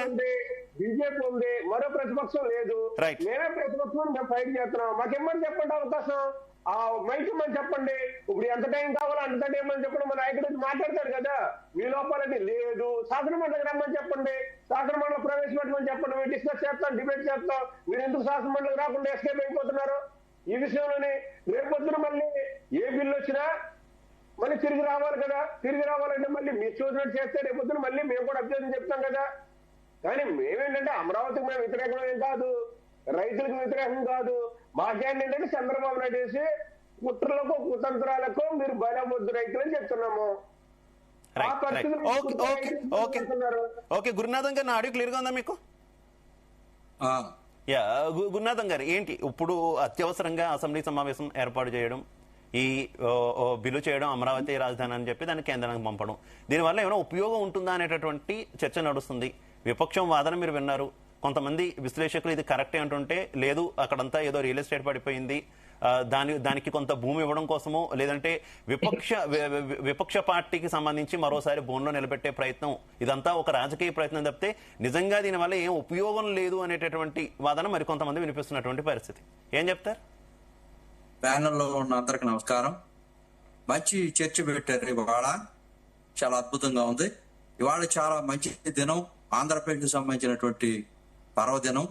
బీజేపీ ఉంది, మరో ప్రతిపక్షం లేదు. Right. మేమే ప్రతిపక్షం మేము ఫైట్ చేస్తున్నాం. మాకేమని చెప్పండి అవకాశం, ఆ మైక్ ఇమ్మని చెప్పండి. ఇప్పుడు ఎంత టైం కావాలో అంత టైం అని చెప్పండి. మా నాయకుడు మాట్లాడతాడు కదా. మీ లోపాలని లేదు, శాసనమండలికి రమ్మని చెప్పండి, శాసనమండలి ప్రవేశపెట్టమని చెప్పండి. మేము డిస్కస్ చేస్తాం, డిబేట్ చేస్తాం. మీరు ఎందుకు శాసనమండలికి రాకుండా ఎస్కేప్ అయిపోతున్నారు ఈ విషయంలోని? రేపొద్దున మళ్ళీ ఏ బిల్లు వచ్చినా మళ్ళీ తిరిగి రావాలి కదా. తిరిగి రావాలంటే మళ్ళీ మీరు చూసినట్టు చేస్తే రేపొద్దున మళ్ళీ మేము కూడా అభ్యర్థం చెప్తాం కదా. కానీ మేమేంటంటే అమరావతికి మేము వ్యతిరేకం ఏం కాదు, రైతులకు వ్యతిరేకం కాదు. మాకేంటంటే చంద్రబాబు నాయుడు వేసి కుట్రలకు కుతంత్రాలకు మీరు బలవద్దు రైతులని చెప్తున్నాము. ఓకే గురునాథం గారు, నా ఆడియో క్లియర్ గా ఉందా మీకు? గురునాథం గారు, ఏంటి ఇప్పుడు అత్యవసరంగా అసెంబ్లీ సమావేశం ఏర్పాటు చేయడం, ఈ బిల్లు చేయడం, అమరావతి రాజధాని అని చెప్పి దాన్ని కేంద్రానికి పంపడం, దీనివల్ల ఏమైనా ఉపయోగం ఉంటుందా అనేటటువంటి చర్చ నడుస్తుంది. విపక్షం వాదన మీరు విన్నారు. కొంతమంది విశ్లేషకులు ఇది కరెక్టే అంటుంటే, లేదు అక్కడంతా ఏదో రియల్ ఎస్టేట్ పడిపోయింది, దానికి కొంత భూమి ఇవ్వడం కోసమో లేదంటే విపక్ష పార్టీకి సంబంధించి మరోసారి బోన్లో నిలబెట్టే ప్రయత్నం, ఇదంతా ఒక రాజకీయ ప్రయత్నం తప్పితే నిజంగా దీనివల్ల ఏం ఉపయోగం లేదు అనేటటువంటి వాదన మరికొంతమంది వినిపిస్తున్నటువంటి పరిస్థితి. ఏం చెప్తారు? ప్యానెల్లో ఉన్న అందరికి నమస్కారం. మంచి చర్చ పెట్టారు ఇవాళ, చాలా అద్భుతంగా ఉంది. ఇవాళ చాలా మంచి దినం, ఆంధ్రప్రదేశ్ సంబంధించినటువంటి పర్వదినం.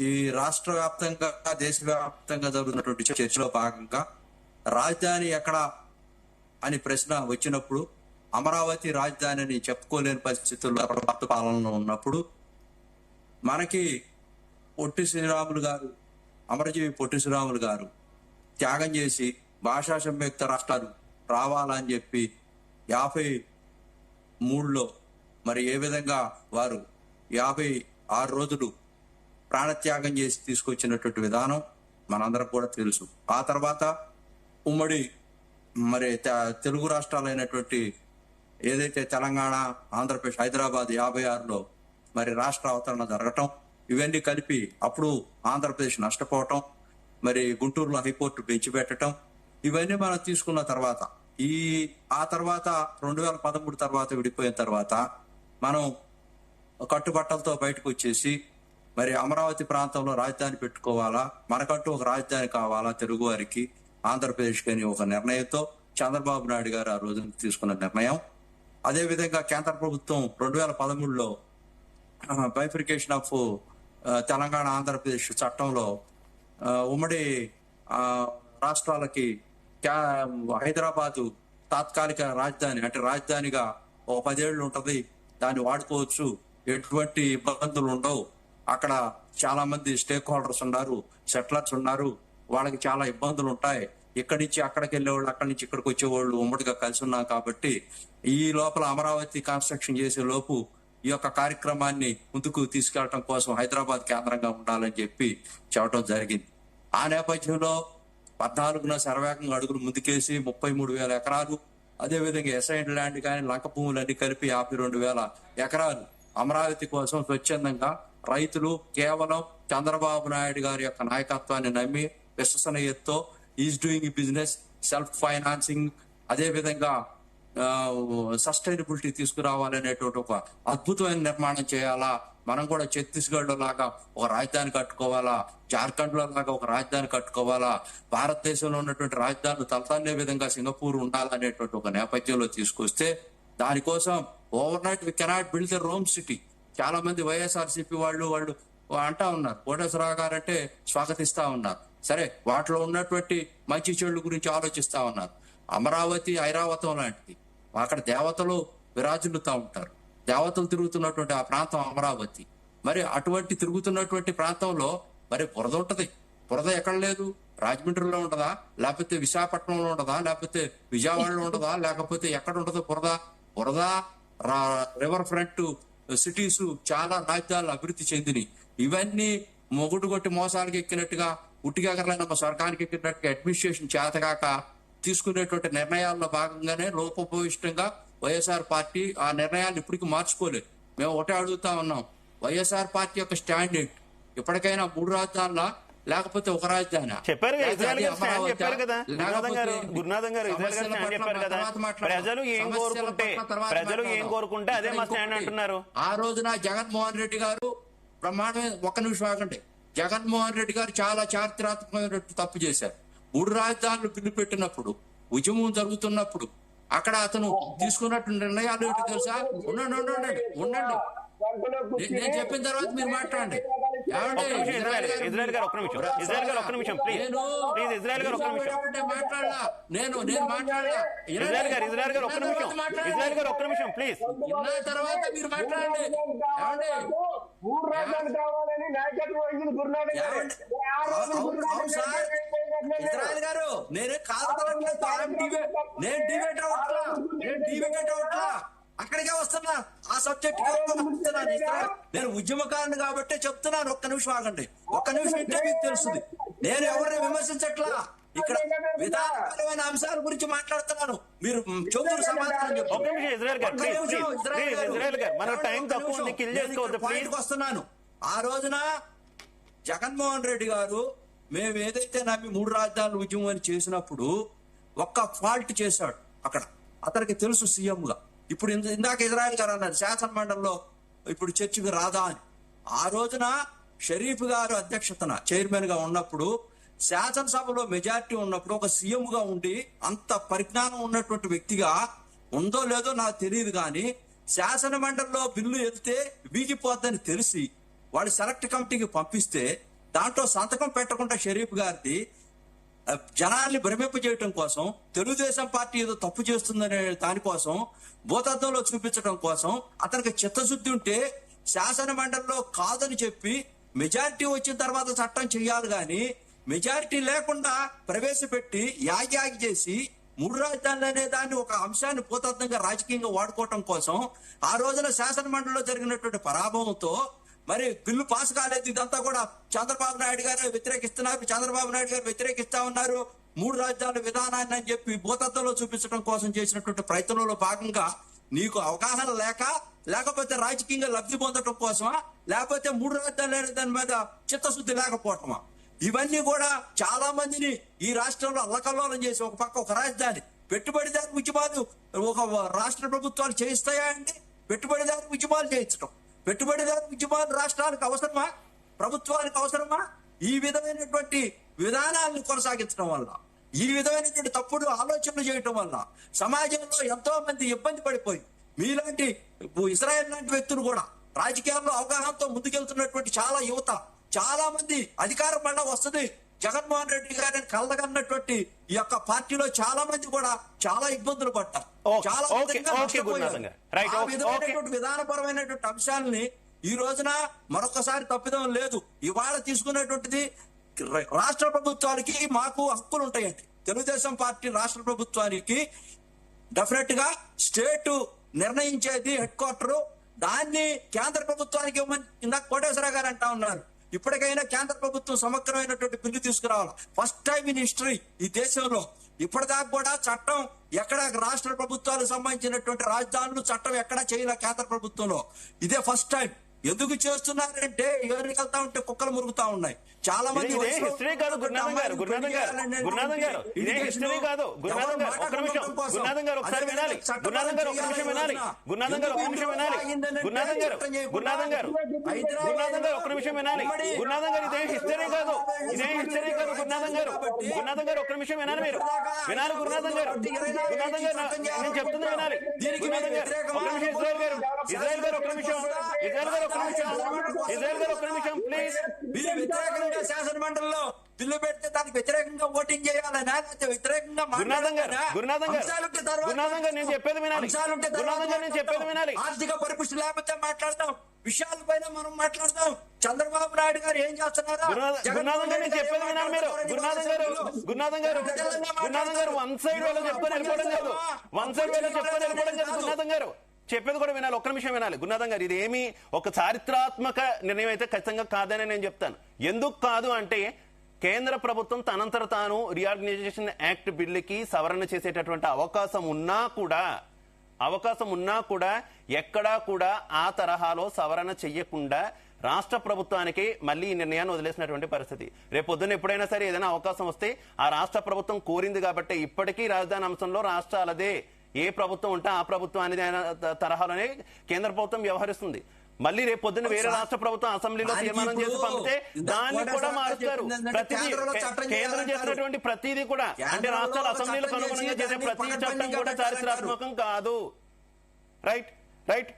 ఈ రాష్ట్ర వ్యాప్తంగా దేశవ్యాప్తంగా జరుగుతున్నటువంటి చర్చలో భాగంగా రాజధాని ఎక్కడ అని ప్రశ్న వచ్చినప్పుడు, అమరావతి రాజధాని అని చెప్పుకోలేని పరిస్థితుల్లో ప్రభుత్వ పాలనలో ఉన్నప్పుడు మనకి పొట్టి శ్రీరాములు గారు, అమరజీవి పొట్టి శ్రీరాములు గారు త్యాగం చేసి భాషా సంయుక్త రాష్ట్రాలు రావాలని చెప్పి 53లో మరి ఏ విధంగా వారు 56 రోజులు ప్రాణత్యాగం చేసి తీసుకొచ్చినటువంటి విధానం మనందరం కూడా తెలుసు. ఆ తర్వాత ఉమ్మడి మరి తెలుగు రాష్ట్రాలైనటువంటి ఏదైతే తెలంగాణ, ఆంధ్రప్రదేశ్, హైదరాబాద్ 56లో మరి రాష్ట్ర అవతరణ జరగటం, ఇవన్నీ కలిపి అప్పుడు ఆంధ్రప్రదేశ్ నష్టపోవటం, మరి గుంటూరులో హైకోర్టు బెంచ్ పెట్టడం, ఇవన్నీ మనం తీసుకున్న తర్వాత ఆ తర్వాత 2013 తర్వాత విడిపోయిన తర్వాత మనం కట్టుబట్టలతో బయటకు వచ్చేసి మరి అమరావతి ప్రాంతంలో రాజధాని పెట్టుకోవాలా, మనకంటూ ఒక రాజధాని కావాలా తెలుగు వారికి, ఆంధ్రప్రదేశ్కి అని ఒక నిర్ణయంతో చంద్రబాబు నాయుడు గారు ఆ రోజు తీసుకున్న నిర్ణయం. అదేవిధంగా కేంద్ర ప్రభుత్వం 2013లో బైఫికేషన్ ఆఫ్ తెలంగాణ ఆంధ్రప్రదేశ్ చట్టంలో ఉమ్మడి రాష్ట్రాలకి హైదరాబాదు తాత్కాలిక రాజధాని, అంటే రాజధానిగా ఒక 10 ఏళ్ళు ఉంటది, దాన్ని వాడుకోవచ్చు, ఎటువంటి ఇబ్బందులు ఉండవు. అక్కడ చాలా మంది స్టేక్ హోల్డర్స్ ఉన్నారు, సెటిలర్స్ ఉన్నారు, వాళ్ళకి చాలా ఇబ్బందులు ఉంటాయి. ఇక్కడి నుంచి అక్కడికి వెళ్ళేవాళ్ళు, అక్కడి నుంచి ఇక్కడికి వచ్చేవాళ్ళు ఉమ్మడిగా కలిసి ఉన్నారు. కాబట్టి ఈ లోపల అమరావతి కన్స్ట్రక్షన్ చేసే లోపు ఈ యొక్క కార్యక్రమాన్ని ముందుకు తీసుకెళ్లడం కోసం హైదరాబాద్ కేంద్రంగా ఉండాలని చెప్పి చెప్పడం జరిగింది. ఆ నేపథ్యంలో 14న శరవేగంగా అడుగులు ముందుకేసి 33,000 ఎకరాలు, అదేవిధంగా ఎసైన్ ల్యాండ్ కానీ లంక భూములన్నీ కలిపి 52,000 ఎకరాలు అమరావతి కోసం స్వచ్ఛందంగా రైతులు కేవలం చంద్రబాబు నాయుడు గారి యొక్క నాయకత్వాన్ని నమ్మి విశ్వసనీయతతో ease doing business, self financing, అదేవిధంగా సస్టైనబిలిటీ తీసుకురావాలనేటువంటి ఒక అద్భుతమైన నిర్మాణం చేయాలా. మనం కూడా ఛత్తీస్గఢ్ లో లాగా ఒక రాజధాని కట్టుకోవాలా, జార్ఖండ్ లో లాగా ఒక రాజధాని కట్టుకోవాలా, భారతదేశంలో ఉన్నటువంటి రాజధానులు తలతన్నే విధంగా సింగపూర్ ఉండాలనేటువంటి ఒక నేపథ్యంలో తీసుకొస్తే, దానికోసం overnight we cannot build the Rome city. చాలా మంది వైఎస్ఆర్సీపీ వాళ్ళు అంటా ఉన్నారు. కోటేశ్వరరావు గారు అంటే స్వాగతిస్తా ఉన్నారు. సరే, వాటిలో ఉన్నటువంటి మంచి చెడుల గురించి ఆలోచిస్తా ఉన్నారు. అమరావతి ఐరావతం లాంటిది. అక్కడ దేవతలు విరాజిల్లుతూ ఉంటారు. దేవతలు తిరుగుతున్నటువంటి ఆ ప్రాంతం అమరావతి. మరి అటువంటి తిరుగుతున్నటువంటి ప్రాంతంలో మరి బురద ఉంటది. బురద ఎక్కడ లేదు? రాజమండ్రిలో ఉంటదా, లేకపోతే విశాఖపట్నంలో ఉంటదా, లేకపోతే విజయవాడలో ఉంటదా, లేకపోతే ఎక్కడ ఉంటదో బురద? బురద రివర్ ఫ్రంట్ సిటీస్ చాలా రాజ్యాలు అభివృద్ధి చెందినవి. ఇవన్నీ మొగుడు కొట్టి మోసాలకు ఎక్కినట్టుగా, ఉట్టిగగరలైన స్వర్గానికి ఎక్కినట్టుగా అడ్మినిస్ట్రేషన్ చేతగాక తీసుకునేటువంటి నిర్ణయాల్లో భాగంగానే లోపభూయిష్టంగా వైఎస్ఆర్ పార్టీ ఆ నిర్ణయాన్ని ఇప్పటికీ మార్చుకోలేదు. మేము ఒకటే అడుగుతా ఉన్నాం, వైఎస్ఆర్ పార్టీ యొక్క స్టాండ్ ఏంటి? ఇప్పటికైనా 3 రాజధానులా, లేకపోతే ఒక రాజధాని? చెప్పారు కదా, ఇజ్రాయెల్ గారు స్టాండ్ చెప్పారు కదా, గురునాథం గారు ఇజ్రాయెల్ గారు స్టాండ్ చెప్పారు కదా. ప్రజలు ఏం కోరుకుంటే అదే మా స్టాండ్ అంటున్నారు. ఆ రోజున జగన్మోహన్ రెడ్డి గారు బ్రహ్మాండమైన, ఒక్క నిమిషం ఆగండి, జగన్మోహన్ రెడ్డి గారు చాలా చారిత్రాత్మకమైన తప్పు చేశారు. 3 రాజధానులు బిల్లు పెట్టినప్పుడు, ఉద్యమం జరుగుతున్నప్పుడు అక్కడ అతను తీసుకున్నట్టు నిర్ణయాలు ఏంటో తెలుసా? ఉండండి, నేను చెప్పిన తర్వాత మీరు మాట్లాడండి. ఇజ్రాయెల్ గారు ఒక్క నిమిషం ప్లీజ్. ఇజ్రాయెల్ గారు ఒక్క నిమిషం. మాట్లాడలా నేను మాట్లాడలా. ఇజ్రాయెల్ గారు ఒక్క నిమిషం ప్లీజ్. తర్వాత మీరు మాట్లాడండి. ఇజ్రాయెల్ గారు నేనే డిబేట్ అవట్లా, అక్కడికే వస్తున్నా. ఆ సబ్జెక్ట్ నేను ఉద్యమకారుని కాబట్టి చెప్తున్నాను. ఒక్క నిమిషం ఆగండి, ఒక్క నిమిషం అంటే మీకు తెలుస్తుంది. నేను ఎవరిని విమర్శించట్లా, ఇక్కడ విధానపరమైన అంశాల గురించి మాట్లాడుతున్నాను. మీరు చెబుతున్న సమాధానం వస్తున్నాను. ఆ రోజున జగన్మోహన్ రెడ్డి గారు మేము ఏదైతే నమ్మి 3 రాజధానుల ఉద్యమం అని చేసినప్పుడు ఒక్క ఫాల్ట్ చేశాడు అక్కడ. అతనికి తెలుసు సీఎం గా. ఇప్పుడు ఇందాక ఇజ్రాయెల్ గారు అన్నారు శాసన మండలిలో ఇప్పుడు చర్చకు రాదా అని. ఆ రోజున షరీఫ్ గారు అధ్యక్షతన చైర్మన్ గా ఉన్నప్పుడు, శాసనసభలో మెజారిటీ ఉన్నప్పుడు, ఒక సీఎం గా ఉండి అంత పరిజ్ఞానం ఉన్నటువంటి వ్యక్తిగా ఉందో లేదో నాకు తెలియదు, కానీ శాసన మండలిలో బిల్లు వెళ్తే వీగిపోద్దని తెలిసి వాళ్ళు సెలెక్ట్ కమిటీకి పంపిస్తే దాంట్లో సంతకం పెట్టకుండా షరీఫ్ గారిది జనాల్ని భ్రమింపజేయటం కోసం, తెలుగుదేశం పార్టీ ఏదో తప్పు చేస్తుందనే దానికోసం, భూతత్వంలో చూపించడం కోసం అతనికి చిత్తశుద్ధి ఉంటే శాసన మండలిలో కాదని చెప్పి మెజారిటీ వచ్చిన తర్వాత చట్టం చేయాలి, కానీ మెజారిటీ లేకుండా ప్రవేశపెట్టి యాగి చేసి 3 రాజధానులు అనే దాన్ని ఒక అంశాన్ని భూతత్వంగా రాజకీయంగా వాడుకోవటం కోసం ఆ రోజున శాసన మండలిలో జరిగినటువంటి పరాభవంతో మరి బిల్లు పాస్ కాలేదు. ఇదంతా కూడా చంద్రబాబు నాయుడు గారు వ్యతిరేకిస్తున్నారు, చంద్రబాబు నాయుడు గారు వ్యతిరేకిస్తా ఉన్నారు 3 రాజధానుల విధానాన్ని అని చెప్పి భూతత్వంలో చూపించడం కోసం చేసినటువంటి ప్రయత్నంలో భాగంగా నీకు అవగాహన లేకపోతే రాజకీయంగా లబ్ధి పొందడం కోసమా, లేకపోతే 3 రాజధానులు దాని మీద చిత్తశుద్ధి లేకపోవటమా? ఇవన్నీ కూడా చాలా మందిని ఈ రాష్ట్రంలో అల్లకల్లోలం చేసి ఒక పక్క ఒక రాజధాని, పెట్టుబడిదారు ఉద్యమాలు ఒక రాష్ట్ర ప్రభుత్వాలు చేయిస్తాయా అండి? పెట్టుబడిదారు ఉద్యమాలు చేయించడం, పెట్టుబడిదారు ఉద్యమాలు రాష్ట్రాలకు అవసరమా, ప్రభుత్వానికి అవసరమా? ఈ విధమైనటువంటి విధానాలను కొనసాగించడం వల్ల, ఈ విధమైనటువంటి తప్పుడు ఆలోచనలు చేయటం వల్ల సమాజంలో ఎంతో మంది ఇబ్బంది పడిపోయి, మీలాంటి ఇజ్రాయెల్ లాంటి వ్యక్తులు కూడా రాజకీయాల్లో అవగాహనతో ముందుకెళ్తున్నటువంటి చాలా యువత, చాలా మంది అధికారం మళ్ళా వస్తుంది జగన్మోహన్ రెడ్డి గారిని కలదగన్నటువంటి ఈ యొక్క పార్టీలో చాలా మంది కూడా చాలా ఇబ్బందులు పడ్డారు. చాలా విధానపరమైనటువంటి అంశాలని ఈ రోజున మరొకసారి తప్పిదం లేదు. ఇవాళ తీసుకునేటువంటిది రాష్ట్ర ప్రభుత్వానికి మాకు హక్కులు ఉంటాయండి. తెలుగుదేశం పార్టీ రాష్ట్ర ప్రభుత్వానికి డెఫినెట్ గా స్టేట్ నిర్ణయించేది హెడ్ క్వార్టర్, దాన్ని కేంద్ర ప్రభుత్వానికి ఇవ్వమని ఇందాక కోటేశ్వరరావు గారు అంటా ఉన్నారు. ఇప్పటికైనా కేంద్ర ప్రభుత్వం సమగ్రమైనటువంటి బిల్లు తీసుకురావాలి. ఫస్ట్ టైం ఇన్ హిస్టరీ ఈ దేశంలో. ఇప్పటిదాకా కూడా చట్టం ఎక్కడ రాష్ట్ర ప్రభుత్వాలకు సంబంధించినటువంటి రాజధానులు చట్టం ఎక్కడా చేయలే కేంద్ర ప్రభుత్వంలో. ఇదే ఫస్ట్ టైం. ఎందుకు చేస్తున్నారంటే ఎవరికి వెళ్తా ఉంటే కుక్కలు మురుగుతా ఉన్నాయి. చాలా మంది ఇదే హిస్టరీ కాదు గురునాథం గారు, గురునాథం గారు, గురునాథం గారు, ఇదే హిస్టరీ కాదు గురునాథం గారు. ఒక్క నిమిషం గురునాథం గారు, ఒకసారి వినాలి గురునాథం గారు, ఒక్క నిమిషం వినాలి గురునాథం గారు, ఒక్క నిమిషం వినాలి గురునాథం గారు, గురునాథం గారు, గురునాథం గారు, ఒక్క నిమిషం వినాలి గురునాథం గారు. ఇదే హిస్టరీ కాదు, ఇదే హిస్టరీ కాదు గురునాథం గారు. గురునాథం గారు, ఒక్క నిమిషం వినాలి, మీరు వినాలి గురునాథం గారు. గురునాథం గారు, నేను చెప్తుంది వినాలి గురునాథం గారు. ఒక్క నిమిషం ఇజ్రాయెల్ గారు, ఇజ్రాయెల్ గారు, ఒక్క నిమిషం, ఇజ్రాయెల్ గారు, ఒక్క నిమిషం, ఇజ్రాయెల్ గారు, ఒక్క నిమిషం ప్లీజ్. మీరు వ్యతిరేకంగా శాసన మండలిలో బిల్లు పెడితే దానికి వ్యతిరేకంగా ఓటింగ్ చేయాలనా, వ్యతిరేకంగా గురునాథం గారు, గురునాథం గారు, గురునాథం గారు, నేను చెప్పేది వినాలి గురునాథం గారు, నేను చెప్పేది వినాలి. ఆర్థిక పరిపుష్టి లేకపోతే మాట్లాడతాం, విషయాలపైన మనం మాట్లాడతాం. చంద్రబాబు నాయుడు గారు ఏం చేస్తున్నారా? గురునాథం గారు, నేను చెప్పేది వినాలి మీరు. గురునాథం గారు, గురునాథం గారు, గురునాథం గారు, వన్ సైడ్ వేలో చెప్పుకొని వెళ్ళిపోవడం కాదు, వన్ సైడ్ వేలో చెప్పుకొని వెళ్ళిపోవడం కాదు గురునాథం గారు. చెప్పేది కూడా వినాలి, ఒక్క నిమిషం వినాలి గురునాథం గారు. ఇది ఏమి ఒక చారిత్రాత్మక నిర్ణయం అయితే ఖచ్చితంగా కాదని నేను చెప్తాను. ఎందుకు కాదు అంటే కేంద్ర ప్రభుత్వం తనంతర తాను రీఆర్గనైజేషన్ యాక్ట్ బిల్లుకి సవరణ చేసేటటువంటి అవకాశం ఉన్నా కూడా ఎక్కడా కూడా ఆ తరహాలో సవరణ చెయ్యకుండా రాష్ట్ర ప్రభుత్వానికి మళ్ళీ ఈ నిర్ణయాన్ని వదిలేసినటువంటి పరిస్థితి. రేపొద్దున ఎప్పుడైనా సరే ఏదైనా అవకాశం వస్తే ఆ రాష్ట్ర ప్రభుత్వం కోరింది కాబట్టి ఇప్పటికీ రాజధాని అంశంలో రాష్ట్రాలదే, ఏ ప్రభుత్వం ఉంటే ఆ ప్రభుత్వం అనేది తరహాలోనే కేంద్ర ప్రభుత్వం వ్యవహరిస్తుంది. మళ్ళీ రేపు పొద్దున్న వేరే రాష్ట్ర ప్రభుత్వం అసెంబ్లీలో తీర్మానం చేసి పంపితే దాన్ని కూడా మారుస్తారు. ప్రతిదీ కేంద్రం చేసినటువంటి ప్రతిదీ కూడా అంటే రాష్ట్రాల అసెంబ్లీలకు అనుగుణంగా చేసే ప్రతి చట్టం కూడా చారిత్రాత్మకం కాదు. రైట్ రైట్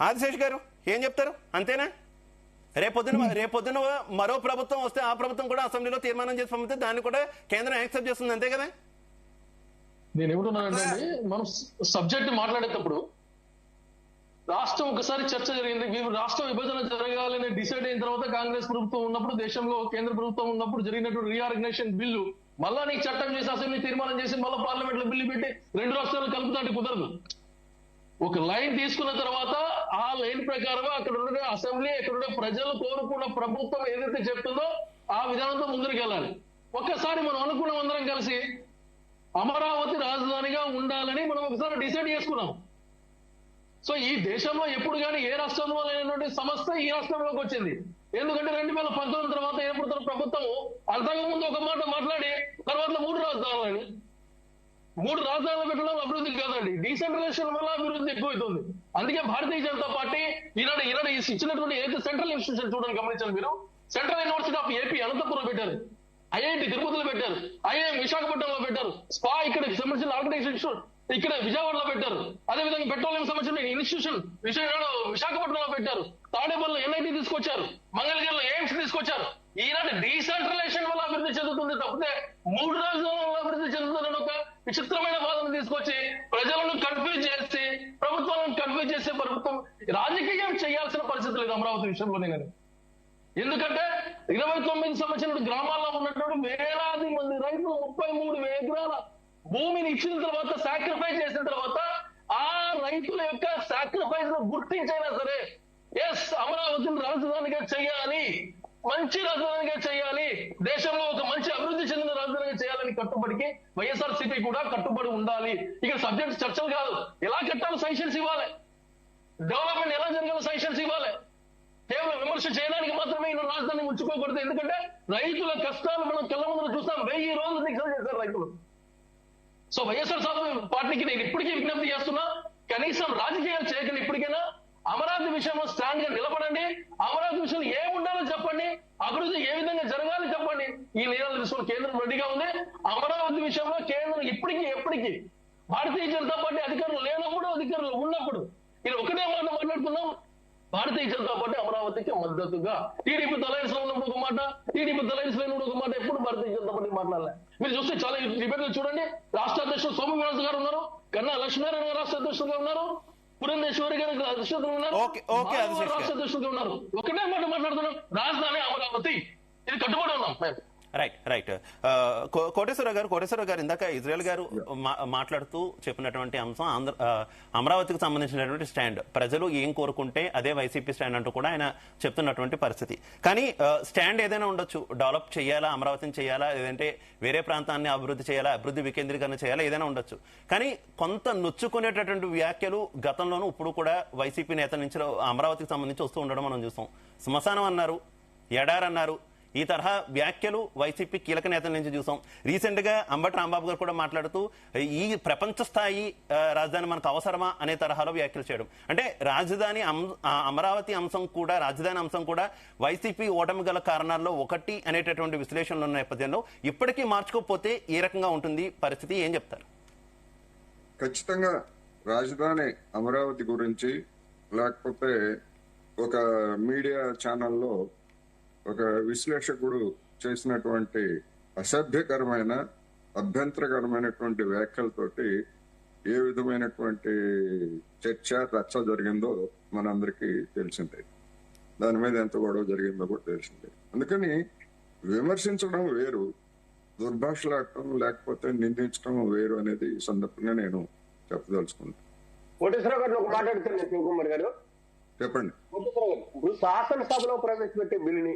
ఆదిశేష్ గారు ఏం చెప్తారు? అంతేనా? రేపొద్దున మరో ప్రభుత్వం వస్తే ఆ ప్రభుత్వం కూడా అసెంబ్లీలో తీర్మానం చేసి పంపితే దాన్ని కూడా కేంద్రం యాక్సెప్ట్ చేస్తుంది, అంతే కదా? నేను ఏమంటున్నానంటే మనం సబ్జెక్ట్ మాట్లాడేటప్పుడు రాష్ట్రం ఒకసారి చర్చ జరిగింది. రాష్ట్ర విభజన జరగాలని డిసైడ్ అయిన తర్వాత కాంగ్రెస్ ప్రభుత్వం ఉన్నప్పుడు, దేశంలో కేంద్ర ప్రభుత్వం ఉన్నప్పుడు జరిగినటువంటి రీఆర్గనైజేషన్ బిల్లు మళ్ళా నీకు చట్టం చేసి అసెంబ్లీ తీర్మానం చేసి మళ్ళీ పార్లమెంట్ లో బిల్లు పెట్టి రెండు రాష్ట్రాలు కలుపుతాంటే కుదరదు. ఒక లైన్ తీసుకున్న తర్వాత ఆ లైన్ ప్రకారం అక్కడ ఉండే అసెంబ్లీ, అక్కడ ఉండే ప్రజలు కోరుకున్న ప్రభుత్వం ఏదైతే చెప్తుందో ఆ విధానంతో ముందుకు వెళ్ళాలి. ఒక్కసారి మనం అనుకున్నాం అందరం కలిసి అమరావతి రాజధానిగా ఉండాలని మనం ఒకసారి డిసైడ్ చేసుకున్నాం. సో ఈ దేశంలో ఎప్పుడు కానీ ఏ రాష్ట్రంలో లేనటువంటి సమస్య ఈ రాష్ట్రంలోకి వచ్చింది. ఎందుకంటే 2019 తర్వాత ఏర్పడుతున్న ప్రభుత్వం అంతకుముందు ఒక మాట మాట్లాడి తర్వాత 3 రాజధానులు పెట్టడం అభివృద్ధి కాదండి, డీసెంట్రలైజేషన్ వల్ల అభివృద్ధి ఎక్కువైతుంది. అందుకే భారతీయ జనతా పార్టీ ఈనాడు ఇచ్చినటువంటి ఏదైతే సెంట్రల్ ఇన్స్టిట్యూషన్ చూడండి, గమనించండి మీరు. Central university of AP Anantapuram పెట్టారు, ఐఐటి తిరుపతిలో పెట్టారు, ఐఐఎం విశాఖపట్నంలో పెట్టారు, స్పా ఇక్కడ సంబంధించిన ఆర్గనైజేషన్ ఇక్కడ విజయవాడలో పెట్టారు, అదేవిధంగా పెట్రోలియం సంబంధించిన ఇన్స్టిట్యూషన్ విశాఖపట్నంలో పెట్టారు, తాడేపల్లిలో ఎన్ఐటి తీసుకొచ్చారు, మంగళగిరిలో ఎయిమ్స్ తీసుకొచ్చారు. ఈనాటి డీసెంట్రలైజేషన్ వల్ల అభివృద్ధి చెందుతుంది తప్పితే 3 రాజధానుల వల్ల అభివృద్ధి చెందుతుందని ఒక విచిత్రమైన వాదన తీసుకొచ్చి ప్రజలను కన్ఫ్యూజ్ చేసి ప్రభుత్వాలను కన్ఫ్యూజ్ చేసే ప్రభుత్వం రాజకీయం చేయాల్సిన పరిస్థితి లేదు అమరావతి విషయంలోనే. కానీ ఎందుకంటే 29 సంవత్సరాల గ్రామాల్లో ఉన్నటువంటి వేలాది మంది రైతులు 33,000 ఎకరాల భూమిని ఇచ్చిన తర్వాత సాక్రిఫైస్ చేసిన తర్వాత ఆ రైతుల యొక్క సాక్రిఫైస్ ను గుర్తించైనా సరే ఎస్ అమరావతిని రాజధానిగా చేయాలి, మంచి రాజధానిగా చేయాలి, దేశంలో ఒక మంచి అభివృద్ధి చెందిన రాజధానిగా చేయాలని కట్టుబడికి వైఎస్ఆర్సీపీ కూడా కట్టుబడి ఉండాలి. ఇక సబ్జెక్ట్ చర్చలు కాదు, ఎలా కట్టాలి సజెషన్స్ ఇవ్వాలి, డెవలప్మెంట్ ఎలా జరగాలి సజెషన్స్ ఇవ్వాలి. కేవలం విమర్శ చేయడానికి మాత్రమే ఈ రాజధాని ఉంచుకోకూడదు. ఎందుకంటే రైతుల కష్టాలు మనం కళ్ళ ముందు చూస్తాం. 1000 రోజులు దీక్ష చేశారు రైతులు. సో వైఎస్ఆర్ పార్టీకి నేను ఇప్పటికీ విజ్ఞప్తి చేస్తున్నా, కనీసం రాజకీయాలు చేయకుండా ఇప్పటికైనా అమరావతి విషయంలో స్టాండ్ గా నిలబడండి. అమరావతి విషయంలో ఏముండాలో చెప్పండి, అభివృద్ధి ఏ విధంగా జరగాలి చెప్పండి. ఈ నిర్ణయాలు తీసుకుని కేంద్రం రెడీగా ఉంది. అమరావతి విషయంలో కేంద్రం ఎప్పటికీ భారతీయ జనతా పార్టీ అధికారులు లేనప్పుడు, అధికారులు ఉన్నప్పుడు ఇది ఒకటే మాట మాట్లాడుతున్నాం. భారతీయ జనతా పార్టీ అమరావతికి మద్దతుగా, టీడీపీ అలయన్స్ లో ఉన్నప్పుడు ఒక మాట, టీడీపీ అలయన్స్ లో ఉన్నప్పుడు ఒక మాట, ఎప్పుడు భారతీయ జనతా పార్టీ మాట్లాడలే. మీరు చూస్తే చాలా డిబేట్లు చూడండి, రాష్ట్ర అధ్యక్షులు సోము వీరాజు గారు ఉన్నారు, కన్నా లక్ష్మీనారాయణ గారు రాష్ట్ర అధ్యక్షులుగా ఉన్నారు, పురంధేశ్వరి గారు అధ్యక్షులుగా ఉన్నారు, రాష్ట్ర అధ్యక్షులుగా ఉన్నారు. ఒకటే మాట మాట్లాడుతున్నాం, రాజధాని అమరావతి, ఇది కట్టుబడి ఉన్నాం. రైట్ కోటేశ్వరరావు గారు ఇందాక ఇజ్రాయెల్ గారు మాట్లాడుతూ చెప్పినటువంటి అంశం అమరావతికి సంబంధించినటువంటి స్టాండ్, ప్రజలు ఏం కోరుకుంటే అదే వైసీపీ స్టాండ్ అంటూ కూడా ఆయన చెప్తున్నటువంటి పరిస్థితి. కానీ స్టాండ్ ఏదైనా ఉండొచ్చు, డెవలప్ చేయాలా, అమరావతిని చేయాలా, లేదంటే వేరే ప్రాంతాన్ని అభివృద్ధి చేయాలా, అభివృద్ధి వికేంద్రీకరణ చేయాలా, ఏదైనా ఉండొచ్చు. కానీ కొంత నొచ్చుకునేటటువంటి వ్యాఖ్యలు గతంలోనూ ఇప్పుడు కూడా వైసీపీ నేతల నుంచి అమరావతికి సంబంధించి వస్తూ ఉండడం మనం చూస్తాం. శ్మశానం అన్నారు, ఎడారన్నారు, ఈ తరహా వ్యాఖ్యలు వైసీపీ కీలక నేతల నుంచి చూసాం. రీసెంట్ గా అంబటి రాంబాబు గారు కూడా మాట్లాడుతూ ఈ ప్రపంచ స్థాయి రాజధాని మనకు అవసరమా అనే తరహాలో వ్యాఖ్యలు చేయడం. అంటే రాజధాని అమరావతి అంశం కూడా, రాజధాని అంశం కూడా వైసీపీ ఓటమి గల కారణాల్లో ఒకటి అనేటటువంటి విశ్లేషణలు ఉన్న నేపథ్యంలో ఇప్పటికీ మార్చుకోకపోతే ఏ రకంగా ఉంటుంది పరిస్థితి, ఏం చెప్తారు? ఖచ్చితంగా రాజధాని అమరావతి గురించి లేకపోతే ఒక మీడియా ఛానల్లో ఒక విశ్లేషకుడు చేసినటువంటి అసభ్యకరమైన అభ్యంతరకరమైనటువంటి వ్యాఖ్యలతోటి ఏ విధమైనటువంటి చర్చ రచ్చ జరిగిందో మనందరికీ తెలిసిందే. దాని మీద ఎంత గొడవ జరిగిందో కూడా తెలిసిందే. అందుకని విమర్శించడం వేరు, దుర్భాషలాడటం లేకపోతే నిందించడం వేరు అనేది ఈ సందర్భంగా నేను చెప్పదలుచుకుంటాను. కోటేశ్వరరావు గారు ఒక మాట్లాడుతున్నారు శివకుమార్ గారు, చెప్పండి. కోటేశ్వరరావు గారు, ఇప్పుడు శాసనసభలో ప్రవేశపెట్టే బిల్లుని